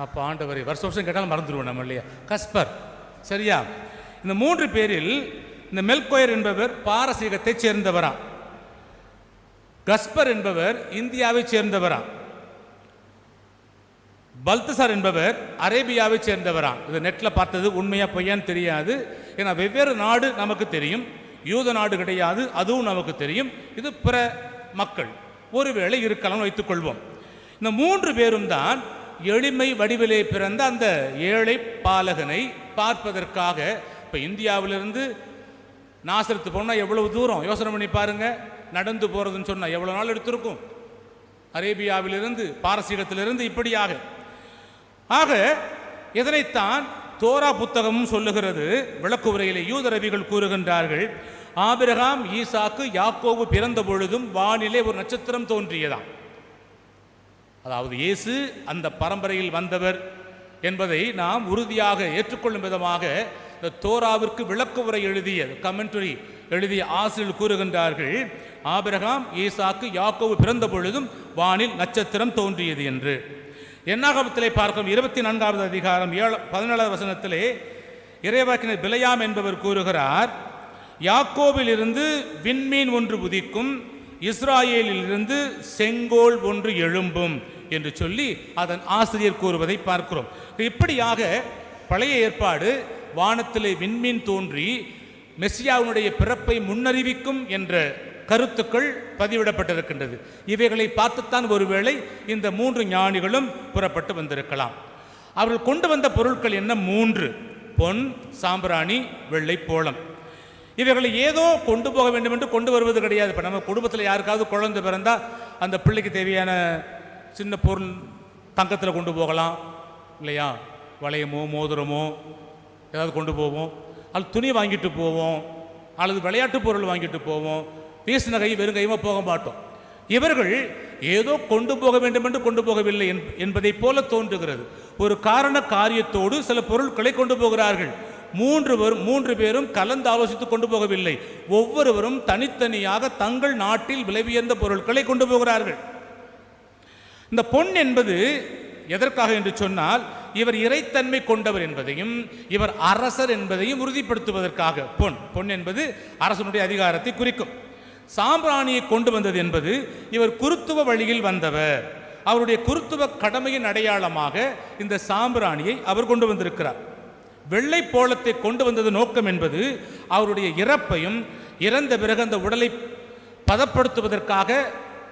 அப்போ ஆண்டவரை வருஷம் கேட்டாலும் மறந்துடுவோம் நம்ம இல்லையா, கஸ்பர், சரியா? இந்த 3 பேரில் இந்த மெல்கோயர் என்பவர் பாரசீகத்தை சேர்ந்தவராம், கஸ்பர் என்பவர் இந்தியாவை சேர்ந்தவராம், பல்தசார் என்பவர் அரேபியாவை சேர்ந்தவராம். இது நெட்டில் பார்த்தது உண்மையா பொய்யான்னு தெரியாது. ஏன்னா வெவ்வேறு நாடு நமக்கு தெரியும், யூத நாடு கிடையாது, அதுவும் நமக்கு தெரியும். இது பிற மக்கள், ஒருவேளை இருக்கலாம் வைத்துக்கொள்வோம். இந்த 3 பேரும் தான் எளிமை வடிவிலே பிறந்த அந்த ஏழை பாலகனை பார்ப்பதற்காக, இப்போ இந்தியாவிலிருந்து நாசரத்து போனால் எவ்வளவு தூரம் யோசனை பண்ணி பாருங்க, நடந்து போகிறதுன்னு சொன்னால் எவ்வளோ நாள் எடுத்திருக்கும், அரேபியாவிலிருந்து பாரசீகத்திலிருந்து இப்படியாக. ஆக இதனைத்தான் தோரா புத்தகமும் சொல்லுகிறது. விளக்கு உரையிலே யூதரவிகள் கூறுகின்றார்கள், ஆபிரகாம், ஈசாக்கு, யாக்கோபு பிறந்த பொழுதும் வானிலே ஒரு நட்சத்திரம் தோன்றியதாம். அதாவது இயேசு அந்த பரம்பரையில் வந்தவர், என்பதை நாம் உறுதியாக ஏற்றுக்கொள்ளும் விதமாக இந்த தோராவிற்கு விளக்க உரை எழுதிய கமெண்டரி எழுதிய ஆசிரியர் கூறுகின்றார்கள், ஆபிரகாம், ஈசாக்கு, யாக்கோபு பிறந்த பொழுதும் வானில் நட்சத்திரம் தோன்றியது என்று. என்னாகமத்திலே பார்க்கும் 24வது அதிகாரம் 17வது வசனத்திலே இறைவாக்கினர் பிலையாம் என்பவர் கூறுகிறார், யாக்கோபில் இருந்து விண்மீன் ஒன்று உதிக்கும், இஸ்ராயேலில் இருந்து செங்கோல் ஒன்று எழும்பும் என்று சொல்லி அதன் ஆசிரியர் கூறுவதை பார்க்கிறோம். இப்படியாக பழைய ஏற்பாடு வானத்திலே விண்மீன் தோன்றி மெசியாவுடைய பிறப்பை முன்னறிவிக்கும் என்ற கருத்துக்கள் பதிவிடப்பட்டிருக்கின்றது. இவைகளை பார்த்துத்தான் ஒருவேளை இந்த 3 ஞானிகளும் புறப்பட்டு வந்திருக்கலாம். அவர்கள் கொண்டு வந்த பொருட்கள் என்ன? 3: பொன், சாம்பிராணி, வெள்ளை போளம். இவைகளை ஏதோ கொண்டு போக வேண்டும் என்று கொண்டு வருவது கிடையாது. இப்போ நம்ம குடும்பத்தில் யாருக்காவது குழந்தை பிறந்தால் அந்த பிள்ளைக்கு தேவையான சின்ன பொருள் தங்கத்தில் கொண்டு போகலாம் இல்லையா? வளையமோ மோதிரமோ ஏதாவது கொண்டு போவோம், அல்லது துணி வாங்கிட்டு போவோம், அல்லது விளையாட்டு பொருள் வாங்கிட்டு போவோம். வீசின கை வெறும் கையுமா போக மாட்டோம். இவர்கள் ஏதோ கொண்டு போக வேண்டும் என்று கொண்டு போகவில்லை என்பதை போல தோன்றுகிறது. ஒரு காரண காரியத்தோடு சில பொருட்களை கொண்டு போகிறார்கள். 3 பேரும் கலந்து ஆலோசித்து கொண்டு போகவில்லை. ஒவ்வொருவரும் தனித்தனியாக தங்கள் நாட்டில் விலையுயர்ந்த பொருட்களை கொண்டு போகிறார்கள். இந்த பொன் என்பது எதற்காக என்று சொன்னால், இவர் இறைத்தன்மை கொண்டவர் என்பதையும் இவர் அரசர் என்பதையும் உறுதிப்படுத்துவதற்காக. பொன் என்பது அரசனுடைய அதிகாரத்தை குறிக்கும். சாம்பிராணியை கொண்டு வந்தது என்பது இவர் குருத்துவ வழியில் வந்தவர், அவருடைய குருத்துவ கடமையின் அடையாளமாக இந்த சாம்பிராணியை அவர் கொண்டு வந்திருக்கிறார். வெள்ளை போளத்தை கொண்டு வந்தது நோக்கம் என்பது அவருடைய இறப்பையும் இறந்த பிறகு அந்த உடலை பதப்படுத்துவதற்காக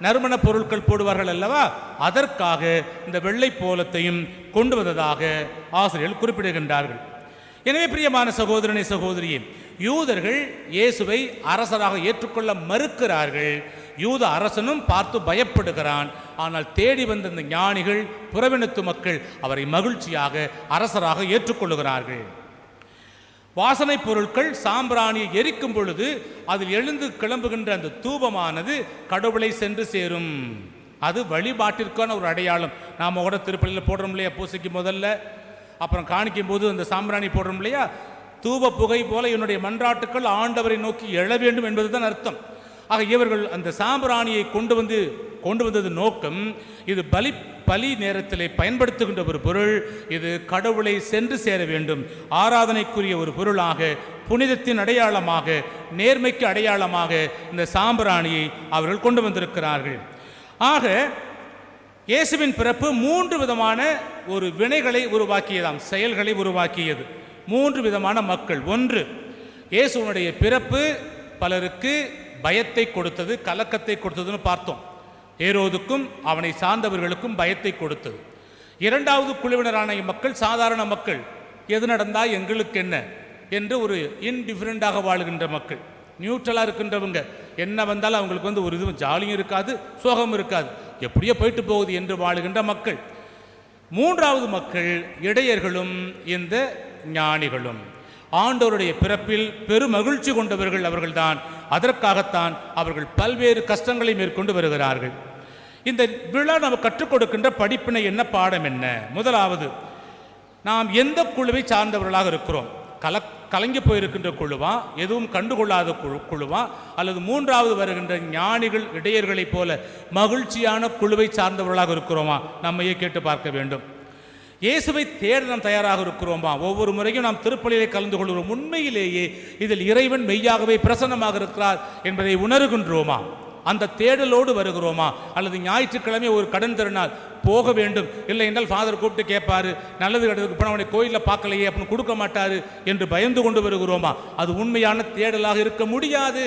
நறுமண பொருட்கள் போடுவார்கள் அல்லவா, அதற்காக இந்த வெள்ளை போலத்தையும் கொண்டு வந்ததாக ஆசிரியர்கள் குறிப்பிடுகின்றார்கள். எனவே பிரியமான சகோதரனை சகோதரியே, யூதர்கள் இயேசுவை அரசராக ஏற்றுக்கொள்ள மறுக்கிறார்கள். யூத அரசனும் பார்த்து பயப்படுகிறான். ஆனால் தேடி வந்த இந்த ஞானிகள், புறவினத்து மக்கள் அவரை மகிழ்ச்சியாக அரசராக ஏற்றுக்கொள்ளுகிறார்கள். வாசனை பொருட்கள் சாம்பிராணியை எரிக்கும் பொழுது அதில் எழுந்து கிளம்புகின்ற அந்த தூபமானது கடவுளை சென்று சேரும். அது வழிபாட்டிற்கான ஒரு அடையாளம். நாம் கூட திருப்பள்ளியில் போடுறோம் இல்லையா, பூசைக்கு முதல்ல, அப்புறம் காணிக்கும் போது அந்த சாம்பிராணி போடுறோம் இல்லையா, தூப புகை போல என்னுடைய மன்றாட்டுக்கள் ஆண்டவரை நோக்கி எழ வேண்டும் என்பதுதான் அர்த்தம். ஆக இவர்கள் அந்த சாம்பிராணியை கொண்டு வந்தது நோக்கம், இது பலி நேரத்திலே பயன்படுத்துகின்ற ஒரு பொருள், இது கடவுளை சென்று சேர வேண்டும், ஆராதனைக்குரிய ஒரு பொருளாக, புனிதத்தின் அடையாளமாக, நேர்மைக்கு அடையாளமாக இந்த சாம்பிராணியை அவர்கள் கொண்டு வந்திருக்கிறார்கள். ஆக இயேசுவின் பிறப்பு 3 விதமான ஒரு வினைகளை உருவாக்கியதாம், செயல்களை உருவாக்கியது. 3 விதமான மக்கள். 1, இயேசுவனுடைய பிறப்பு பலருக்கு பயத்தை கொடுத்தது, கலக்கத்தை கொடுத்ததுன்னு பார்த்தோம். ஏரோதுக்கும் அவனை சார்ந்தவர்களுக்கும் பயத்தை கொடுத்தது. 2வது குழுவினரான மக்கள் சாதாரண மக்கள், எது நடந்தா எங்களுக்கு என்ன என்று ஒரு இன்டிஃபரண்டாக வாழுகின்ற மக்கள், நியூட்ரலாக இருக்கின்றவங்க. என்ன வந்தாலும் அவங்களுக்கு ஒரு இதுவும் ஜாலியும் இருக்காது, சோகம் இருக்காது, எப்படியோ போயிட்டு போகுது என்று வாழுகின்ற மக்கள். 3வது மக்கள் இடையர்களும் இந்த ஞானிகளும். ஆண்டவருடைய பிறப்பில் பெருமகிழ்ச்சி கொண்டவர்கள் அவர்கள்தான். அதற்காகத்தான் அவர்கள் பல்வேறு கஷ்டங்களை மேற்கொண்டு வருகிறார்கள். இந்த விழா நாம் கற்றுக் கொடுக்கின்ற படிப்பினை என்ன, பாடம் என்ன? முதலாவது, நாம் எந்த குழுவை சார்ந்தவர்களாக இருக்கிறோம்? கலங்கி போயிருக்கின்ற குழுவா, எதுவும் கண்டுகொள்ளாத குழுவா, அல்லது 3வது வருகின்ற ஞானிகள் இடையர்களைப் போல மகிழ்ச்சியான குழுவை சார்ந்தவர்களாக இருக்கிறோமா? நம்மையே கேட்டு பார்க்க வேண்டும். இயேசுவை தேட நாம் தயாராக இருக்கிறோமா? ஒவ்வொரு முறையும் நாம் திருப்பலியிலே கலந்து கொள்கிறோம். உண்மையிலேயே இதில் இறைவன் மெய்யாகவே பிரசன்னமாக இருக்கிறார் என்பதை உணர்கின்றோமா? அந்த தேடலோடு வருகிறோமா? அல்லது ஞாயிற்றுக்கிழமை ஒரு கடன் திருநாள் போக வேண்டும், இல்லை என்றால் ஃபாதர் கூப்பிட்டு கேட்பாரு, நல்லது கெட்டதுக்கு போனால் அவனை கோயிலில் பார்க்கலையே அப்படின்னு கொடுக்க மாட்டாரு என்று பயந்து கொண்டு வருகிறோமா? அது உண்மையான தேடலாக இருக்க முடியாது.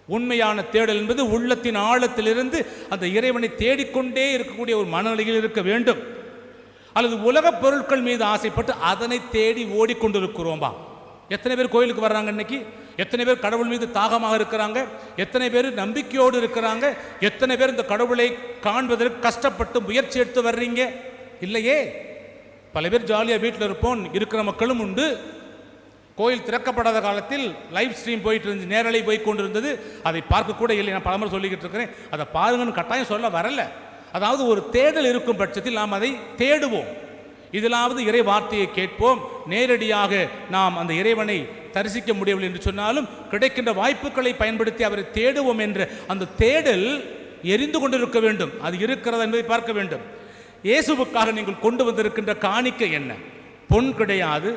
உண்மையான தேடல் என்பது உள்ளத்தின் ஆழத்திலிருந்து அந்த இறைவனை தேடிக்கொண்டே இருக்கக்கூடிய ஒரு மனநிலையில் இருக்க வேண்டும். அல்லது உலகப் பொருட்கள் மீது ஆசைப்பட்டு அதனை தேடி ஓடிக்கொண்டிருக்கிறோமா? எத்தனை பேர் கோயிலுக்கு வர்றாங்க இன்னைக்கு? எத்தனை பேர் கடவுள் மீது தாகமாக இருக்கிறாங்க? எத்தனை பேர் நம்பிக்கையோடு இருக்கிறாங்க? எத்தனை பேர் இந்த கடவுளை காண்பதற்கு கஷ்டப்பட்டு முயற்சி எடுத்து வர்றீங்க? இல்லையே. பல பேர் ஜாலியாக வீட்டில் இருப்போம் இருக்கிற மக்களும் உண்டு. கோயில் திறக்கப்படாத காலத்தில் லைவ் ஸ்ட்ரீம் போயிட்டு இருந்துச்சு, நேரலை போய் கொண்டிருந்தது. அதை பார்க்க கூட இல்லை. நான் பலமுறை சொல்லிக்கிட்டு இருக்கிறேன், அதை பாருங்கன்னு கட்டாயம் சொல்ல வரல. அதாவது ஒரு தேடல் இருக்கும் பட்சத்தில் நாம் அதை தேடுவோம். இதிலாவது இறை வார்த்தையை கேட்போம். நேரடியாக நாம் அந்த இறைவனை தரிசிக்க முடியவில்லை என்று சொன்னாலும் கிடைக்கின்ற வாய்ப்புகளை பயன்படுத்தி அவரை தேடுவோம் என்ற அந்த தேடல் எரிந்து கொண்டிருக்க வேண்டும். அது இருக்கிறதா என்பதை பார்க்க வேண்டும். இயேசுவுக்காக நீங்கள் கொண்டு வந்திருக்கின்ற காணிக்கை என்ன? பொன் கிடையாது,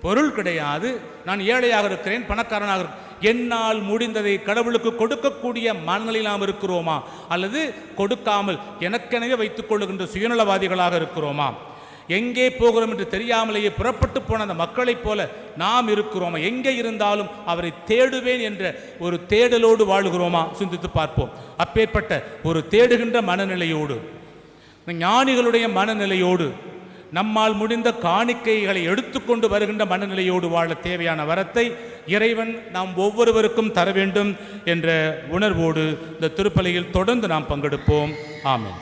பொருள் கிடையாது. நான் ஏழையாக இருக்கிறேன், பணக்காரனாக இருக்கிறேன். என்னால் முடிந்ததை கடவுளுக்கு கொடுக்கக்கூடிய மனநிலையில் நாம் இருக்கிறோமா? அல்லது கொடுக்காமல் எனக்கெனவே வைத்துக் கொள்ளுகின்ற சுயநலவாதிகளாக இருக்கிறோமா? எங்கே போகிறோம் என்று தெரியாமலேயே புறப்பட்டு போன அந்த மக்களைப் போல நாம் இருக்கிறோமா? எங்கே இருந்தாலும் அவரை தேடுவேன் என்ற ஒரு தேடலோடு வாழுகிறோமா? சிந்தித்து பார்ப்போம். அப்பேற்பட்ட ஒரு தேடுகின்ற மனநிலையோடு, ஞானிகளுடைய மனநிலையோடு, நம்மால் முடிந்த காணிக்கைகளை எடுத்துக்கொண்டு வருகின்ற மனநிலையோடு வாழ தேவையான வரத்தை இறைவன் நாம் ஒவ்வொருவருக்கும் தர வேண்டும் என்ற உணர்வோடு இந்த திருப்பலியில் தொடர்ந்து நாம் பங்கெடுப்போம். ஆமென்.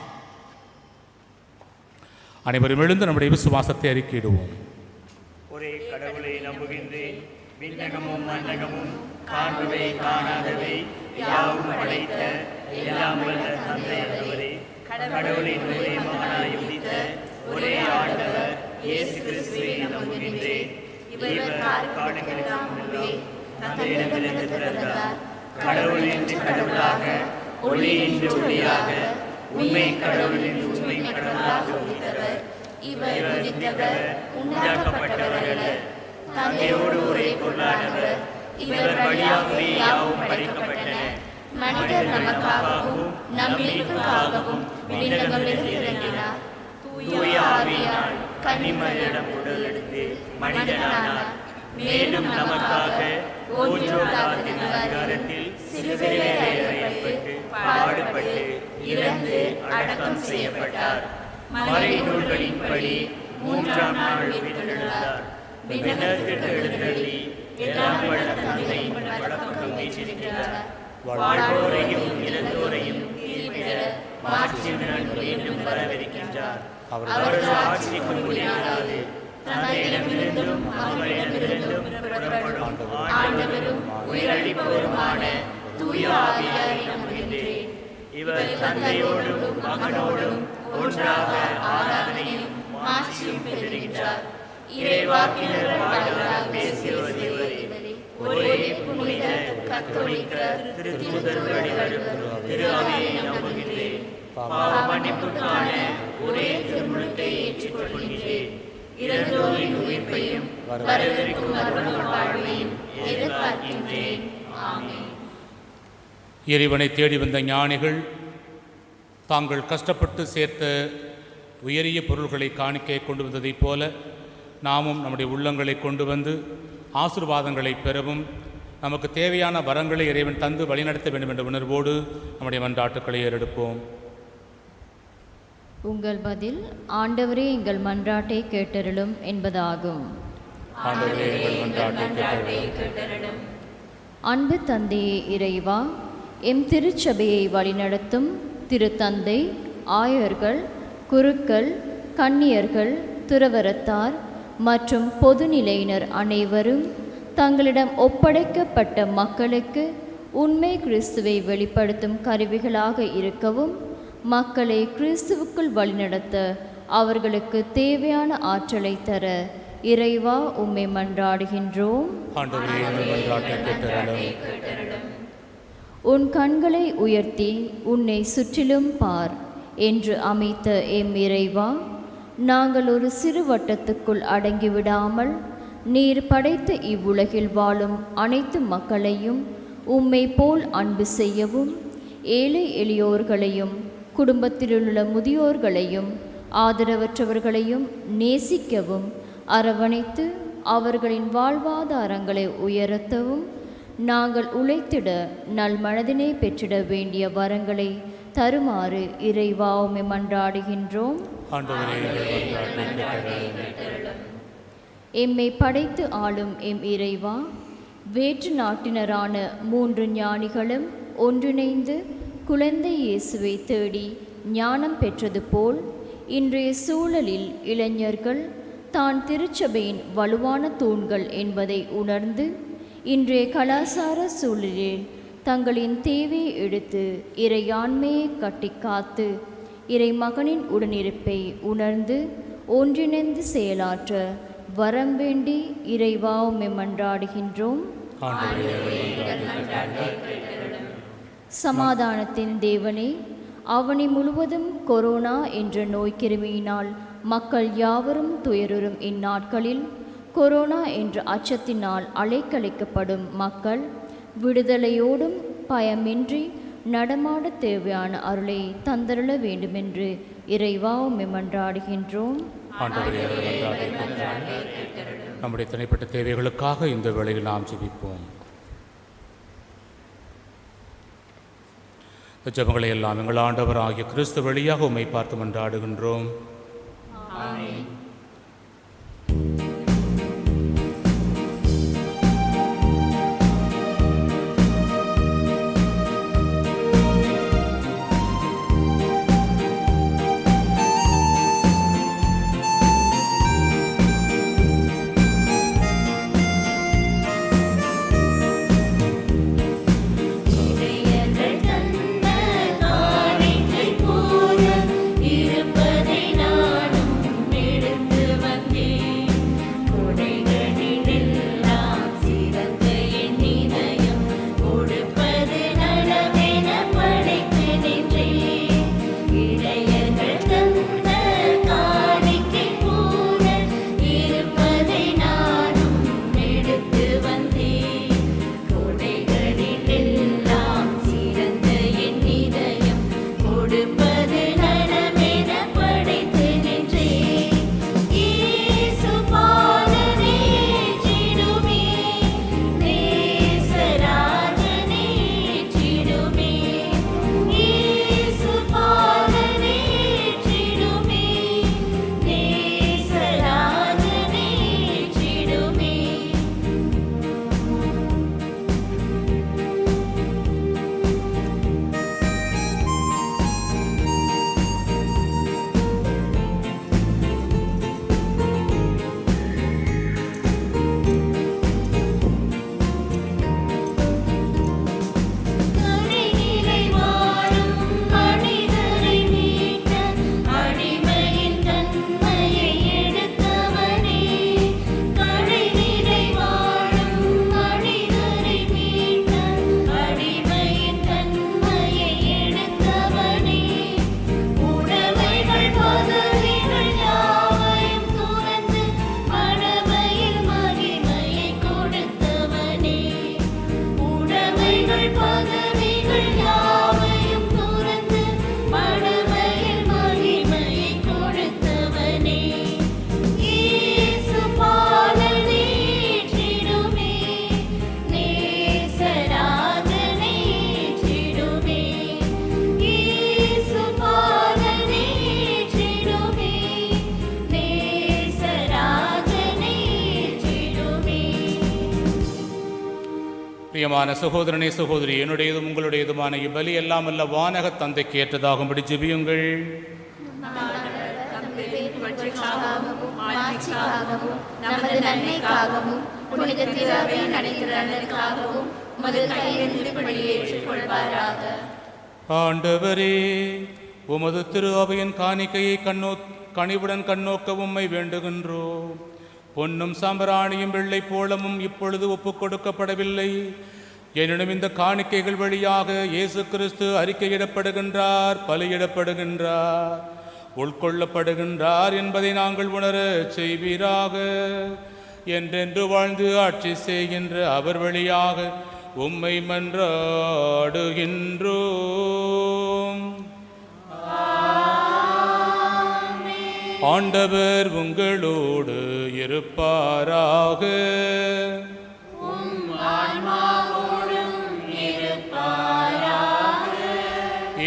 அனைவரும் எழுந்து நம்முடைய விசுவாசத்தை அறிக்கையிடுவோம். ஒரே கடவுளை நம்புகின்றேன். விண்ணகமும் மண்ணகமும் காண்பவை காணாதவை யாவும் படைத்த எல்லாம் வல்ல தந்தை அவரே, கடவுளின் ஒரே மகனாய் உதித்த ஒரே ஆண்டவர் இயேசு கிறிஸ்துவை நம்புகின்றேன். இவர் காலங்களுக்கெல்லாம் முன்பே தந்தையிடமிருந்து பிறந்தார். கடவுள் என்று கடவுளாக, ஒளி என்று ஒளியாக, உண்மை கடவுள் என்று உண்மை கடவுளாக உதித்தவர். இவர் உதித்தவர், உண்டாக்கப்பட்டவர் அல்ல. தந்தையோடு ஒரே பொருளானவர். இவர் வழியாகவே யாவும் படைக்கப்பட்டன. மனிதர் நமக்காகவும் நம் மீட்புக்காகவும் விண்ணகமிருந்து இறங்கினார். தூய ஆவியால் கன்னிமரிடம் உடல் எடுத்து மனிதனானார். மேலும் நமக்காக ஓய்வுகாலத்தின் அதிகாரத்தில் சிலுவையில் அறையப்பட்டு பாடுபட்டு இறந்து அடக்கம் செய்யப்பட்டார். மறைநூல்களின்படி மூன்றாம் நாள் உயிர்த்தெழுந்தார். விண்ணகத்திற்கு எழுந்தருளி எல்லாம் வல்ல தந்தையின் வலப்பக்கம் வீற்றிருக்கிறார். வாழ்வோரையும் இறந்தோரையும் தீர்ப்பிட மாட்சியுடன் மீண்டும் வரவிருக்கின்றார். அவரது ஆட்சிக்கு முடியாது. தந்தையிடமிருந்தும் அவரிடமிருந்தும் புறப்படும் ஆண்டவரும் உயிரளிப்பவருமான தூய ஆவியாரை நம்புகின்றேன். இவர் தந்தையோடும் மகனோடும் ஒன்றாக ஆராதனையும் மாட்சியும் பெறுகின்றார். இறைவாக்கினர் வாயிலாக பேசியவர் இவரே. ஒரே புனித கத்தோலிக்க திருத்தூதர்களும் திரு அவையை நம்புகின்றேன். பாவ மன்னிப்புக்கான ஒரே திருமுழுக்கை ஏற்றுக்கொள்கின்றேன். இறந்தோரின் உயிர்ப்பையும் வரவிருக்கும் மறுமை வாழ்வையும் எதிர்பார்க்கின்றேன். ஆமென். இறைவனை தேடி வந்த ஞானிகள் தாங்கள் கஷ்டப்பட்டு சேர்த்த உயரிய பொருள்களை காணிக்கை கொண்டு வந்ததைப் போல நாமும் நம்முடைய உள்ளங்களை கொண்டு வந்து ஆசீர்வாதங்களை பெறவும் நமக்கு தேவையான வரங்களை இறைவன் தந்து வழிநடத்த வேண்டும் என்ற உணர்வோடு நம்முடைய மன்றாட்டுக்களை ஏறெடுப்போம். உங்கள் பதில் ஆண்டவரே எங்கள் மன்றாட்டை கேட்டருளும் என்பதாகும். ஆண்டவரே எங்கள் மன்றாட்டை கேட்டருளும். அன்பு தந்தையே இறைவா, எம் திருச்சபையை வழிநடத்தும் திருத்தந்தை, ஆயர்கள், குருக்கள், கன்னியர்கள், துறவரத்தார் மற்றும் பொதுநிலையினர் அனைவரும் தங்களிடம் ஒப்படைக்கப்பட்ட மக்களுக்கு உண்மை கிறிஸ்துவை வெளிப்படுத்தும் கருவிகளாக இருக்கவும், மக்களை கிறிஸ்துவுக்குள் வழிநடத்த அவர்களுக்கு தேவையான ஆற்றலை தர இறைவா உம்மை மன்றாடுகின்றோம். உன் கண்களை உயர்த்தி உன்னை சுற்றிலும் பார் என்று அமைத்த எம் இறைவா, நாங்கள் ஒரு சிறு வட்டத்துக்குள் அடங்கிவிடாமல் நீர் படைத்த இவ்வுலகில் வாழும் அனைத்து மக்களையும் உம்மை போல் அன்பு செய்யவும், ஏழை எளியோர்களையும் குடும்பத்திலுள்ள முதியோர்களையும் ஆதரவற்றவர்களையும் நேசிக்கவும், அரவணைத்து அவர்களின் வாழ்வாதாரங்களை உயர்த்தவும், நாங்கள் உழைத்திட நல் மனதினை பெற்றிட வேண்டிய வரங்களை தருமாறு இறைவா உம்மை மன்றாடுகின்றோம். எம்மை படைத்து ஆளும் எம் இறைவா, வேற்று நாட்டினரான 3 ஞானிகளும் ஒன்றிணைந்து குழந்தை இயேசுவை தேடி ஞானம் பெற்றது போல், இன்றைய சூழலில் இளைஞர்கள் தான் திருச்சபையின் வலுவான தூண்கள் என்பதை உணர்ந்து, இன்றைய கலாச்சார சூழலில் தங்களின் தேவையை எடுத்து இறையாண்மையை கட்டி காத்து இறை மகனின் உடனிருப்பை உணர்ந்து ஒன்றிணைந்து செயலாற்ற வரம் வேண்டி இறைவா உம்மை மன்றாடுகின்றோம். சமாதானத்தின் தேவனே, அவனி முழுவதும் கொரோனா என்ற நோய் கிருமியினால் மக்கள் யாவரும் துயருறும் இந்நாட்களில் கொரோனா என்ற அச்சத்தினால் அலைக்கழிக்கப்படும் மக்கள் விடுதலையோடும் பயமின்றி நடமாட தேவையான அருளை தந்தருள வேண்டுமென்று இறைவா உம்மை மன்றாடுகின்றோம். நம்முடைய தனிப்பட்ட தேவைகளுக்காக இந்த வேளையில் நாம் ஜெபிப்போம். ஜெபங்களை எல்லாம் எங்கள் ஆண்டவர் ஆகிய கிறிஸ்து வழியாக உம்மை பார்த்து மன்றாடுகின்றோம். பிரியமான சகோதரனே சகோதரி, என்னுடையதும் உங்களுடையதுமான இப்பலி எல்லாம் அல்ல வானக தந்தைக்கு ஏற்றதாகும்படி ஜெபியுங்கள். நமது நன்மைக்காகவும் புனித திருவையின் அனைத்து நலனுக்காகவும் உமது கையிலிருந்து ஏற்றுக்கொள்வாராக. ஆண்டவரே, உமது திரு அவையின் காணிக்கையை கனிவுடன் கண்ணோக்க உம்மை வேண்டுகின்றோம். பொன்னும் சாம்பராணியும் வெள்ளை போலமும் இப்பொழுது ஒப்புக் கொடுக்கப்படவில்லை. எனினும் இந்த காணிக்கைகள் வழியாக இயேசு கிறிஸ்து அறிக்கையிடப்படுகின்றார், பலியிடப்படுகின்றார், உட்கொள்ளப்படுகின்றார் என்பதை நாங்கள் உணர செய்வீராக. என்றென்று வாழ்ந்து ஆட்சி செய்கின்ற அவர் வழியாக உம்மை மன்றாடுகின்றோம். ஆண்டவர் உங்களோடு இருப்பாராக.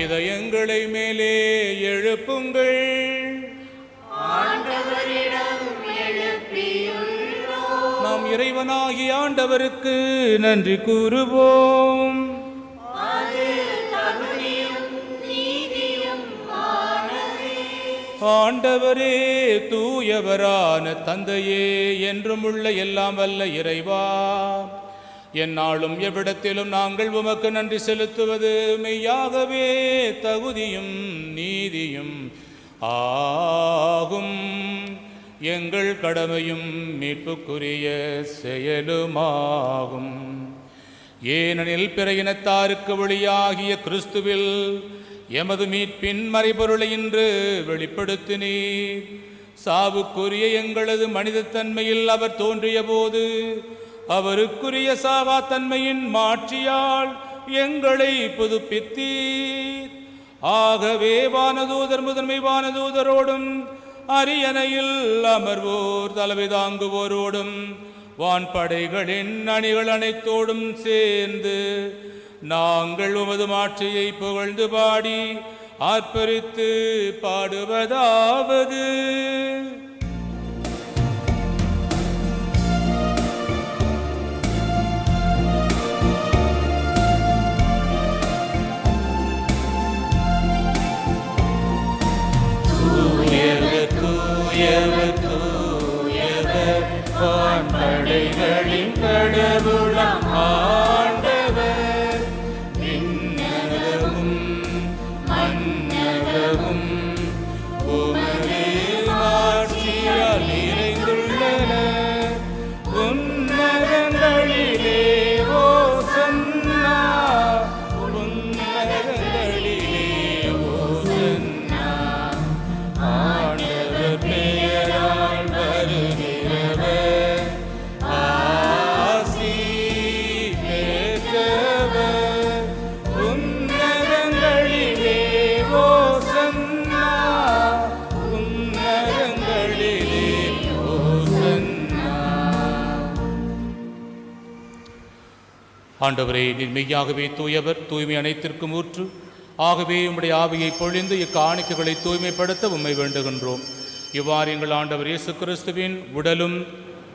இதயங்களை மேலே எழுப்புங்கள். நாம் இறைவனாகிய ஆண்டவருக்கு நன்றி கூறுவோம். ஆண்டவரே, தூயவரான தந்தையே, என்றும் உள்ள எல்லாம் வல்ல இறைவா, எந்நாளும் எவ்விடத்திலும் நாங்கள் உமக்கு நன்றி செலுத்துவது மெய்யாகவே தகுதியும் நீதியும் ஆகும். எங்கள் கடமையும் மீட்புக்குரிய செயலுமாகும். ஏனெனில் பிற இனத்தாருக்கு வழியாகிய கிறிஸ்துவில் எமது மீட்பின் மறைபொருளை இன்று வெளிப்படுத்தினீர். சாவுக்குரிய எங்களது மனிதத்தன்மையில் அவர் தோன்றிய போது அவருக்குரிய சாவாத்தன்மையின் மாட்சியால் எங்களை புதுப்பித்தீர். ஆகவே வானதூதர் முதன்மை வானதூதரோடும் அரியணையில் அமர்வோர் தலைமை தாங்குவோரோடும் வான்படைகளின் அணிகள் அனைத்தோடும் சேர்ந்து நாங்கள் உமது மாட்சியை புகழ்ந்து பாடி ஆர்ப்பரித்து பாடுவதாவது: தூயவர் தூயவர் தூயவர் வான்படைகளின் கடவுளாம் ஆண்டவர், விண்ணகமும் மன்னகமும் உமது ஆட்சியால் நிறைந்துள்ளன. உன்னதங்களிலே ஓசன்னா, உன்னதங்களிலே ஓசன்னா. ஆண்டவர் பெயரால் வருகிறவர் ஆசி பெற்றவர். உன்னதங்களிலே ஓசன்னா, உன்னதங்களிலே ஓசன்னா. ஆண்டவரே, நீர் மெய்யாகவே தூயவர், தூய்மை அனைத்திற்கும் ஊற்று. ஆகவே உம்முடைய ஆவியை பொழிந்து இக்காணிக்கைகளை தூய்மைப்படுத்த உம்மை வேண்டுகின்றோம். இவ்வாறு எங்கள் ஆண்டவர் இயேசு கிறிஸ்துவின் உடலும்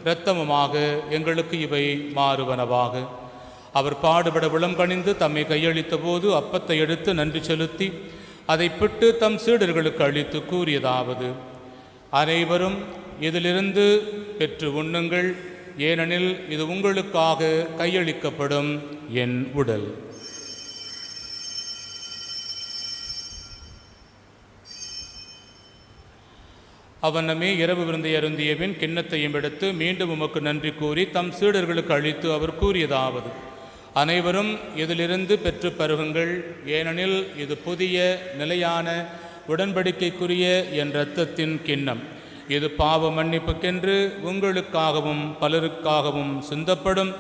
இரத்தமுமாக எங்களுக்கு இவை மாறுவனவாக. அவர் பாடுபட விளங்கணிந்து தம்மை கையளித்த போது அப்பத்தை எடுத்து நன்றி செலுத்தி அதை பிட்டு தம் சீடர்களுக்கு அளித்து கூறியதாவது: அனைவரும் இதிலிருந்து பெற்று உண்ணுங்கள், ஏனெனில் இது உங்களுக்காக கையளிக்கப்படும் என் உடல். அவனமே இரவு விருந்தை அருந்திய பின் கிண்ணத்தையும் எடுத்து மீண்டும் உமக்கு நன்றி கூறி தம் சீடர்களுக்கு அளித்து அவர் கூறியதாவது: அனைவரும் இதிலிருந்து பெற்று பருகுங்கள், ஏனெனில் இது புதிய நிலையான உடன்படிக்கைக்குரிய என் இரத்தத்தின் கிண்ணம். இது பாவ மன்னிப்புக்கென்று உங்களுக்காகவும் பலருக்காகவும் சிந்தப்படும்.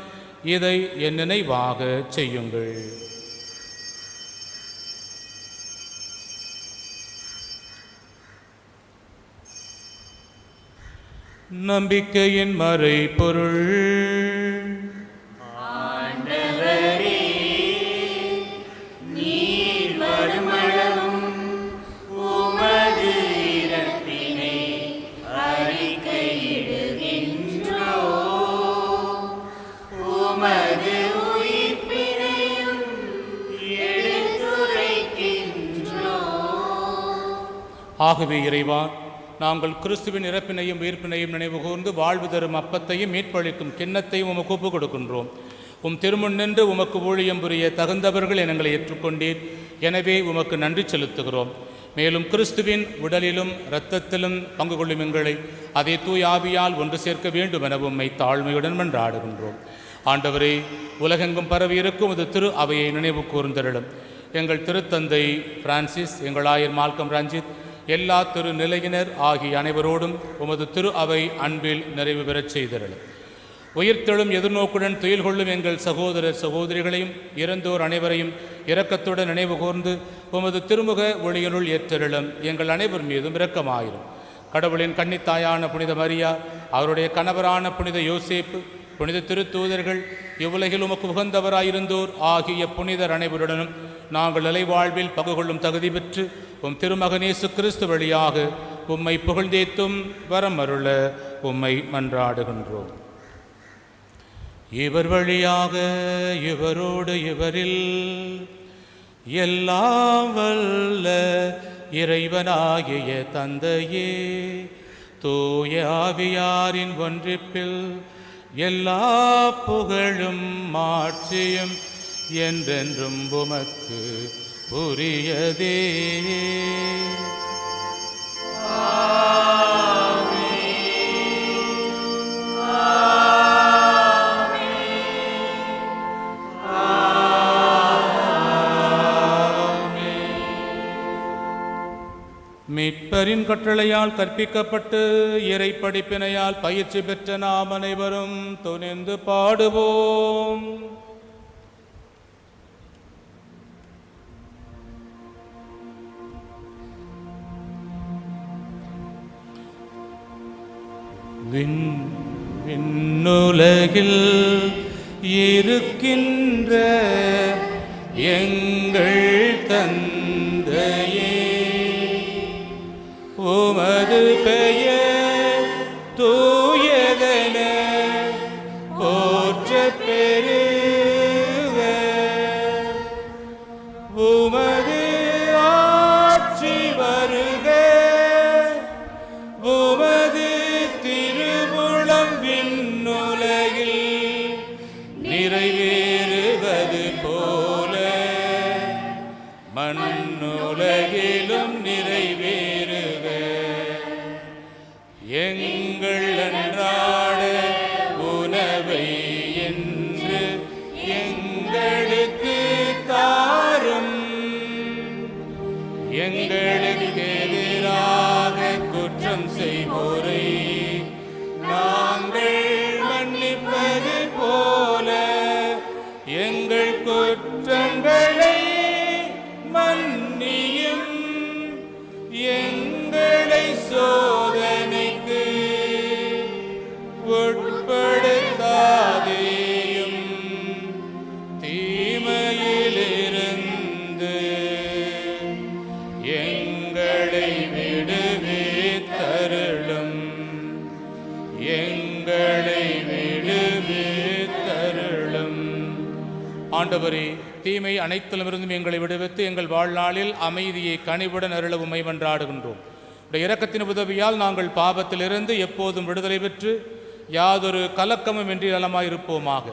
இதை என் நினைவாக செய்யுங்கள். நம்பிக்கையின் மறைபொருள். ஆண்டவரே, நீர் வருமளவும் உமது இறப்பினை அறிக்கையிடுகின்றோம், உமது உயிர்ப்பினையும் எடுத்துரைக்கின்றோம். ஆகவே இறைவா, நாங்கள் கிறிஸ்துவின் இறப்பினையும் உயிர்ப்பினையும் நினைவு கூர்ந்து வாழ்வு தரும் அப்பத்தையும் மீட்பளிக்கும் கிண்ணத்தையும் உமக்கு ஒப்புக் கொடுக்கின்றோம். உம் திருமுன் நின்று உமக்கு ஊழியம் புரிய தகுந்தவர்கள் எங்களை ஏற்றுக்கொண்டீர். எனவே உமக்கு நன்றி செலுத்துகிறோம். மேலும் கிறிஸ்துவின் உடலிலும் இரத்தத்திலும் பங்கு கொள்ளும் எங்களை அதே தூய் ஆவியால் ஒன்று சேர்க்க வேண்டும் என உம்மை தாழ்மையுடன் மன்றாடுகின்றோம். ஆண்டவரே, உலகெங்கும் பரவி இருக்கும் இது திரு அவையை நினைவு கூர்ந்தருளும். எங்கள் திருத்தந்தை பிரான்சிஸ், எங்கள் ஆயர் மால்கம் ரஞ்சித், எல்லா திரு நிலையினர் ஆகிய அனைவரோடும் உமது திரு அவை அன்பில் நிறைவு பெறச் செய்தருளும். உயிர்த்தெழும் எதிர்நோக்குடன் துயில் கொள்ளும் எங்கள் சகோதரர் சகோதரிகளையும் இறந்தோர் அனைவரையும் இரக்கத்துடன் நினைவு கூர்ந்து உமது திருமுக ஒளியினுள் ஏற்றருளும். எங்கள் அனைவர் மீதும் இரக்கமாயிரும். கடவுளின் கன்னித்தாயான புனித மரியா, அவருடைய கணவரான புனித யோசேப்பு, புனித திருத்தூதர்கள், இவ்வுலகில் உமக்கு உகந்தவராயிருந்தோர் ஆகிய புனிதர் அனைவருடனும் நாங்கள் நிலைவாழ்வில் பங்கு கொள்ளும் தகுதி பெற்று உம் திருமகன் இயேசு கிறிஸ்து வழியாக உம்மை புகழ்ந்தேத்தும் வரம் அருள உம்மை மன்றாடுகின்றோம். இவர் வழியாக இவரோடு இவரில் எல்லாம் வல்ல இறைவனாகிய தந்தையே, தூய ஆவியாரின் ஒன்றிப்பில் எல்லா புகழும் மாட்சியும் என்றென்றும் உமக்கு உரியதே. ஆமென். முன்னரின் கட்டளையால் கற்பிக்கப்பட்டு இறை படிப்பினையால் பயிற்சி பெற்ற நாம் அனைவரும் துணிந்து பாடுவோம். விண்ணுலகில் இருக்கின்ற எங்கள் தந்தையே, உமது பெயர் தூயதென போற்றப் பெறுக. உமது ஆட்சி வருக. உமது திருவுளம் விண்ணுலகில் நிறைவேறுவது போல மண்ணுலகிலும் நிறைவேறுக. எங்கள் அன்றாட உணவை என்று எங்களுக்கு தாரும். எங்களுக்கு எதிராக குற்றம் செய்வோரை நாங்கள் மன்னிப்பது போல எங்கள் குற்றங்களை மன்னியும். எங்களை சோதனைக்கு உட்படுத்தாதேயும், தீமையிலிருந்து எங்களை விடுவித்தருளும். எங்களை விடுவித்தருளும். ஆண்டவரே, தீமை அனைத்திலுமிருந்தும் எங்களை விடுவித்து எங்கள் வாழ்நாளில் அமைதியை கனிவுடன் அருள உம்மை மன்றாடுகின்றோம். உடைய இரக்கத்தின் உதவியால் நாங்கள் பாவத்திலிருந்து எப்போதும் விடுதலை பெற்று யாதொரு கலக்கமும் இன்றி நலமாயிருப்போமாக.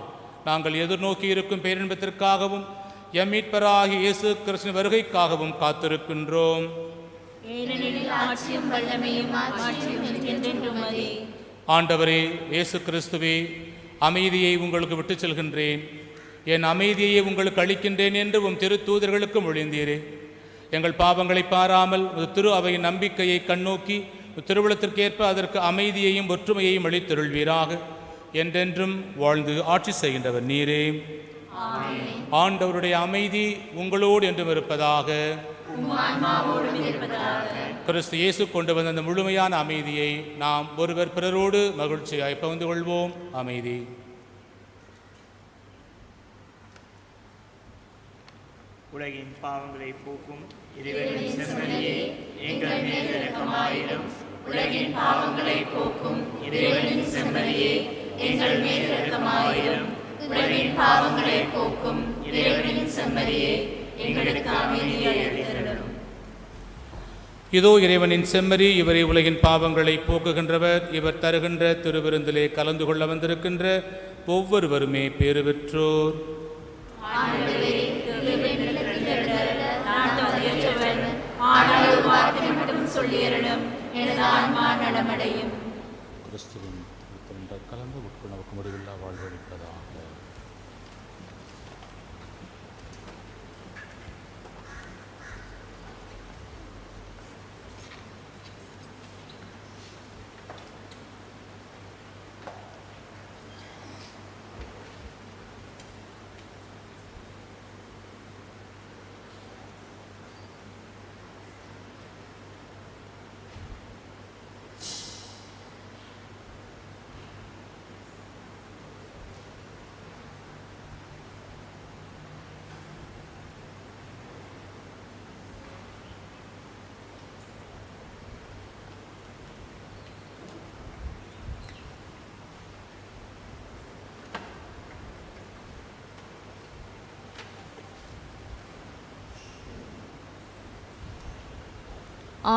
நாங்கள் எதிர்நோக்கி இருக்கும் பேரின்பத்திற்காகவும் எம் மீட்பராகிய இயேசு கிறிஸ்துவின் வருகைக்காகவும் காத்திருக்கின்றோம். ஆண்டவரே இயேசு கிறிஸ்துவே, அமைதியை உங்களுக்கு விட்டுச் செல்கின்றேன், என் அமைதியை உங்களுக்கு அளிக்கின்றேன் என்று உம் திருத்தூதர்களுக்கு மொழிந்தீரே. எங்கள் பாவங்களை பாராமல் திரு அவையின் நம்பிக்கையை கண்ணோக்கி திருவிழத்திற்கேற்ப அதற்கு அமைதியையும் ஒற்றுமையையும் அளித்தருள்வீராக. என்றென்றும் வாழ்ந்து ஆட்சி செய்கின்றவர் நீரே. ஆண்டவருடைய அமைதி உங்களோடு என்றும் இருப்பதாக. கிறிஸ்து இயேசு கொண்டு வந்த அந்த முழுமையான அமைதியை நாம் ஒருவர் பிறரோடு மகிழ்ச்சியாய் பகிர்ந்து கொள்வோம். அமைதி. உலகின் பாவங்களை போக்கும் இறைவனின் செம்மறியே, எங்கள் மேல் இரக்கமாயிரும். உலகின் பாவங்களை போக்கும் இறைவனின் செம்மறியே, எங்கள் மேல் இரக்கமாயிரும். உலகின் பாவங்களை போக்கும் இறைவனின் செம்மறியே, எங்களுக்கு அமைதியை அளித்தருளும். இதோ இறைவனின் செம்மறி, இவரை உலகின் பாவங்களை போக்குகின்றவர். இவர் தருகின்ற திருவிருந்திலே கலந்து கொள்ள வந்திருக்கின்ற ஒவ்வொருவருமே பேறு பெற்றோர். கிறிஸ்துவின் கலந்து உட்கொள்ள முடிவில்லா வாழ்வழிப்பதாக.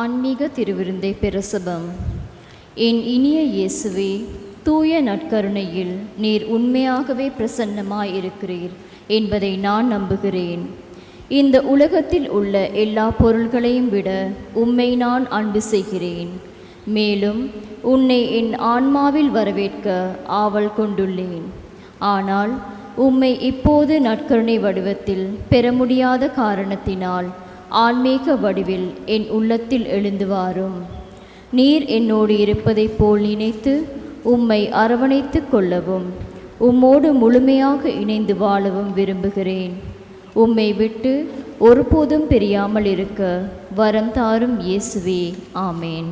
ஆன்மீக திருவிருந்தை பிரசவம். என் இனிய இயேசுவே, தூய நற்கருணையில் நீர் உண்மையாகவே பிரசன்னமாயிருக்கிறீர் என்பதை நான் நம்புகிறேன். இந்த உலகத்தில் உள்ள எல்லா பொருள்களையும் விட உம்மை நான் அன்பு செய்கிறேன். மேலும் உன்னை என் ஆன்மாவில் வரவேற்க ஆவல் கொண்டுள்ளேன். ஆனால் உம்மை இப்போது நற்கருணை வடிவத்தில் பெற முடியாத காரணத்தினால் ஆன்மீக வடிவில் என் உள்ளத்தில் எழுந்து வாரும். நீர் என்னோடு இருப்பதைப் போல் நினைத்து உம்மை அரவணைத்து கொள்ளவும் உம்மோடு முழுமையாக இணைந்து வாழவும் விரும்புகிறேன். உம்மை விட்டு ஒருபோதும் பிரியாமல் இருக்க வரம் தாரும் இயேசுவே. ஆமேன்.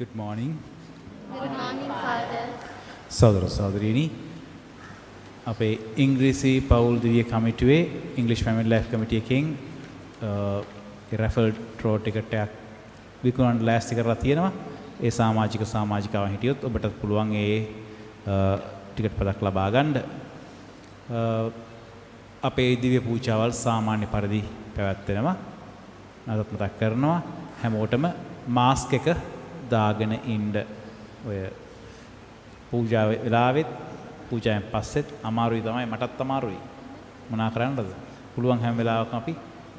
Good morning. Good morning, Father. සහෝදර සහෝදරියනි අපේ ඉංග්‍රීසි පවුල් දිවිය කමිටුවේ ඉංග්‍රීසි ෆැමිලි ලයිෆ් කමිටුව එකෙන් රැෆල් ඩ්‍රෝ ටිකට් එකක් විකුණන්න ලෑස්ති කරලා තියෙනවා. ඒ සමාජිකාවන් හිටියොත් ඔබටත් පුළුවන් ඒ ටිකට් පදක් ලබා ගන්න. අපේ දිව්‍ය පූජාවල් සාමාන්‍ය පරිදි පැවැත්වෙනවා. නැවතත් මතක් කරනවා හැමෝටම මාස්ක් එක දාගෙන ඉන්න. ඔය පූජා වෙලාවෙත් පූජාවෙන් පස්සෙත් අමාරුයි තමයි, මටත් අමාරුයි. මොනා කරන්නද? පුළුවන් හැම වෙලාවකම අපි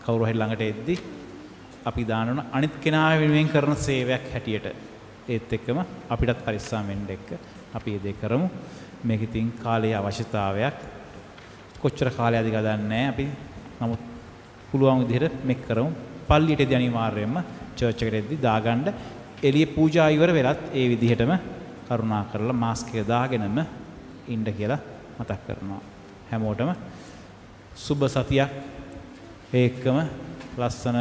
කවුරු හරි ළඟට එද්දි අපි දානන අනිත් කෙනා වෙනුවෙන් කරන සේවයක් හැටියට ඒත් එක්කම අපිටත් පරිස්සම් වෙන්න එක්ක අපි මේ දේ කරමු. මේක ඉතින් කාලයේ අවශ්‍යතාවයක්. කොච්චර කාලයක්ද කියලා දන්නේ නැහැ අපි. නමුත් පුළුවන් විදිහට මේක කරමු. පල්ලියට එද්දී අනිවාර්යයෙන්ම චර්ච් එකට එද්දී දාගන්න. එළිය පූජා ඉවර වෙලත් ඒ විදිහටම කරුණා කරලා මාස්ක් එක දාගෙනම ඉන්න කියලා මතක් කරනවා. හැමෝටම සුබ සතියක් ඒකම ලස්සන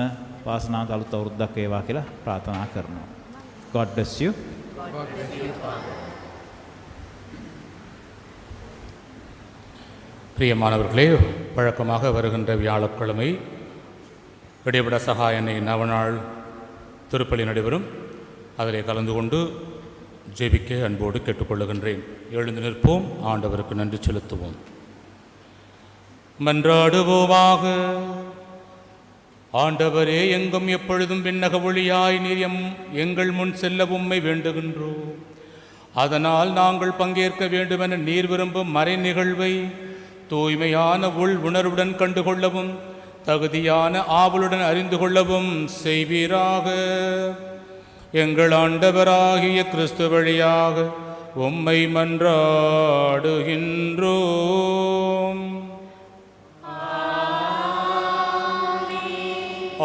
වාසනාවන්ත අලුත් අවුරුද්දක් වේවා කියලා ප්‍රාර්ථනා කරනවා. God bless you. God bless you, Father. பிரியமானவர்களே, வழக்கமாக வருகின்ற வியாழக்கிழமை இடைவிட சகாயனை நவநாள் திருப்பலி நடைபெறும். அதிலே கலந்து கொண்டு ஜெபிக்க அன்போடு கேட்டுக்கொள்ளுகின்றேன். எழுந்து நிற்போம், ஆண்டவருக்கு நன்றி செலுத்துவோம். மன்றாடுவோமாக. ஆண்டவரே, எங்கும் எப்பொழுதும் விண்ணக ஒளியாய் நீர் எங்கள் முன் செல்ல உம்மை வேண்டுகின்றோம். அதனால் நாங்கள் பங்கேற்க வேண்டுமென நீர் விரும்பும் மறை நிகழ்வை தூய்மையான உள் உணர்வுடன் கண்டுகொள்ளவும் தகுதியான ஆவலுடன் அறிந்து கொள்ளவும் செய்வீராக. எங்கள் ஆண்டவராகிய கிறிஸ்து வழியாக உம்மை மன்றாடுகின்றோம்.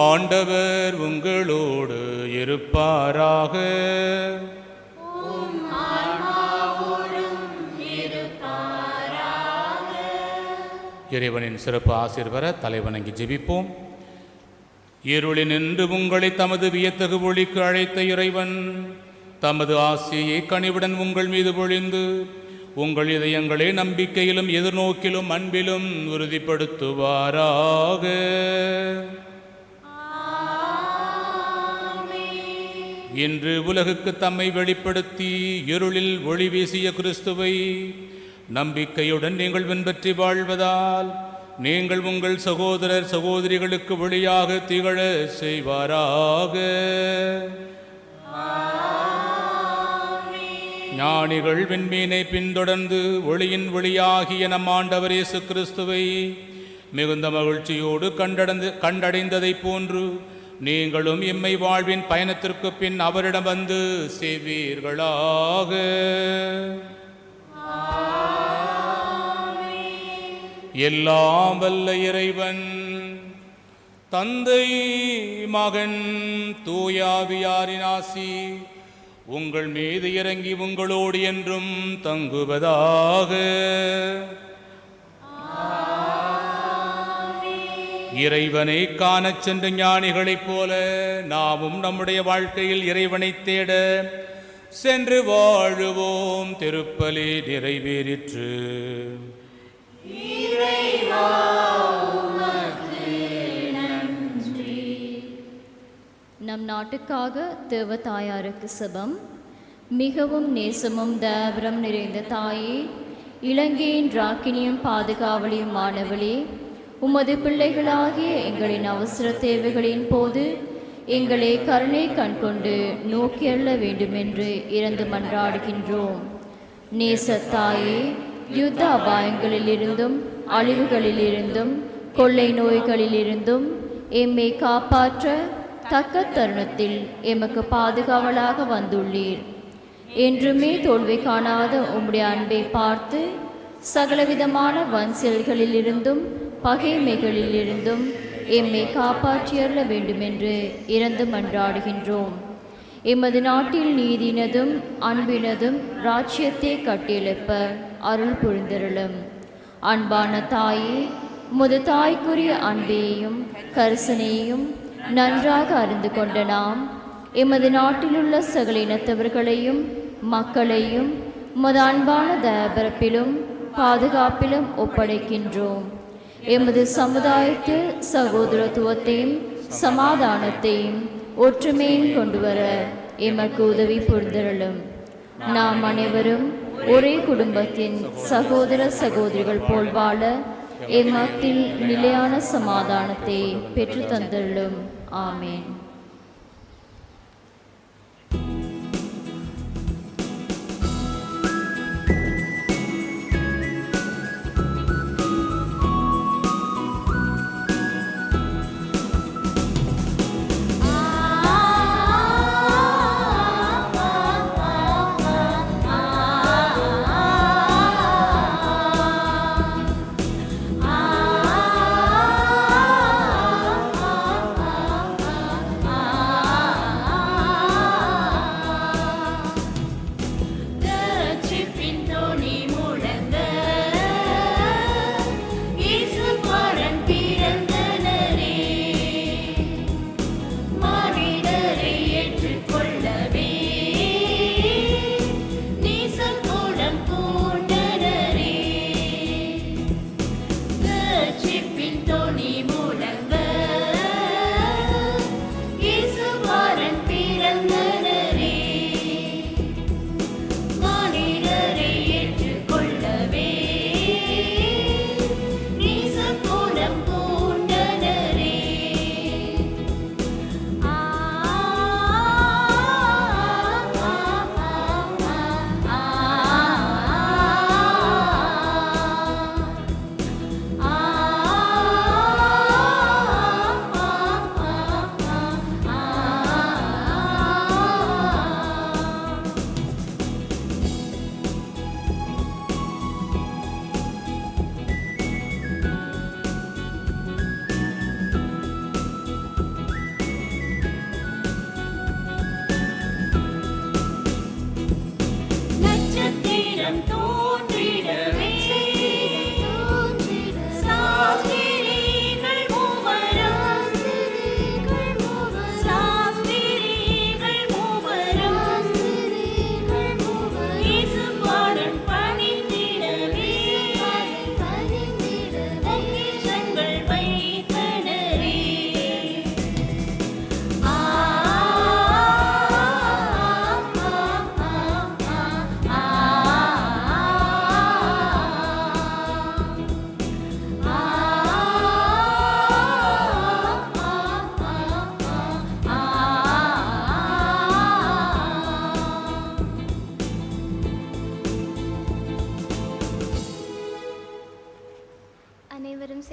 ஆண்டவர் உங்களோடு இருப்பாராக. இறைவனின் சிறப்பு ஆசீர்வர தலைவணங்கி ஜெபிப்போம். இருளினின்று உங்களை தமது வியத்தகு ஒளிக்கு அழைத்த இறைவன் தமது ஆசியை கனிவுடன் உங்கள் மீது பொழிந்து உங்கள் இதயங்களை நம்பிக்கையிலும் எதிர்நோக்கிலும் அன்பிலும் உறுதிப்படுத்துவாராக. இன்று உலகுக்கு தம்மை வெளிப்படுத்தி இருளில் ஒளி வீசிய கிறிஸ்துவை நம்பிக்கையுடன் நீங்கள் பின்பற்றி வாழ்வதால் நீங்கள் உங்கள் சகோதரர் சகோதரிகளுக்கு ஒளியாக திகழ செய்வாராக. ஞானிகள் விண்மீனை பின்தொடர்ந்து ஒளியின் ஒளியாகிய நம் ஆண்டவர் இயேசு கிறிஸ்துவை மிகுந்த மகிழ்ச்சியோடு கண்டடைந்ததைப் போன்று நீங்களும் எம்மை வாழ்வின் பயணத்திற்கு பின் அவரிடம் வந்து செய்வீர்களாக. எல்லாம் வல்ல இறைவன் தந்தை மகன் தூயாவியாரின் ஆசி உங்கள் மீது இறங்கி உங்களோடு என்றும் தங்குவதாக. இறைவனை காணச் சென்ற ஞானிகளைப் போல நாமும் நம்முடைய வாழ்க்கையில் இறைவனை தேட சென்று வாழுவோம். திருப்பலி நிறைவேறிற்று. நம் நாட்டுக்காக தேவ தாயாருக்கு செபம். மிகவும் நேசமும் தயாபரம் நிறைந்த தாயே, இலங்கையின் ராக்கினியும் பாதுகாவலியும் மாணவளே, உமது பிள்ளைகளாகிய எங்களின் அவசர தேவைகளின் போது எங்களை கருணை கண்கொண்டு நோக்கியள்ள வேண்டுமென்று இறந்து மன்றாடுகின்றோம். நேசத்தாயே, யுத்த அபாயங்களிலிருந்தும் அழிவுகளிலிருந்தும் கொள்ளை நோய்களிலிருந்தும் எம்மை காப்பாற்ற தக்க தருணத்தில் எமக்கு பாதுகாவலாக வந்துள்ளீர். என்றுமே தோல்வி காணாத உம்முடைய அன்பை பார்த்து சகலவிதமான வன் செயல்களிலிருந்தும் பகைமைகளிலிருந்தும் எம்மை காப்பாற்றியருள வேண்டுமென்று இறந்து மன்றாடுகின்றோம். எமது நாட்டில் நீதினதும் அன்பினதும் ராஜ்யத்தை கட்டியெழுப்ப அருள் புரிந்தருளும். அன்பான தாயே, உமது தாய்க்குரிய அன்பையும் கரிசனையும் நன்றாக அறிந்து கொண்ட நாம் எமது நாட்டிலுள்ள சகல இனத்தவர்களையும் மக்களையும் உமது அன்பான தயபரப்பிலும் பாதுகாப்பிலும் ஒப்படைக்கின்றோம். எமது சமுதாயத்தில் சகோதரத்துவத்தையும் சமாதானத்தையும் ஒற்றுமையும் கொண்டு வர எமக்கு உதவி புரிந்தருளும். நாம் அனைவரும் ஒரே குடும்பத்தின் சகோதர சகோதரிகள் போல் வாழ எம்மத்தில் நிலையான சமாதானத்தை பெற்று தந்தருளும். ஆமேன்.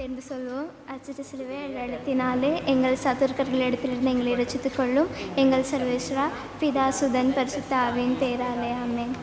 சேர்ந்து சொல்வோம். அச்சிட்ட சிலுவை என்ற எழுத்தினாலே எங்கள் சத்துருக்கர்களிடத்திலிருந்து எங்களை ரட்சித்துக் கொள்ளும். எங்கள் சர்வேஸ்வரா, பிதா சுதன் பரிசுத்த ஆவியின் பேராலே ஆமென்.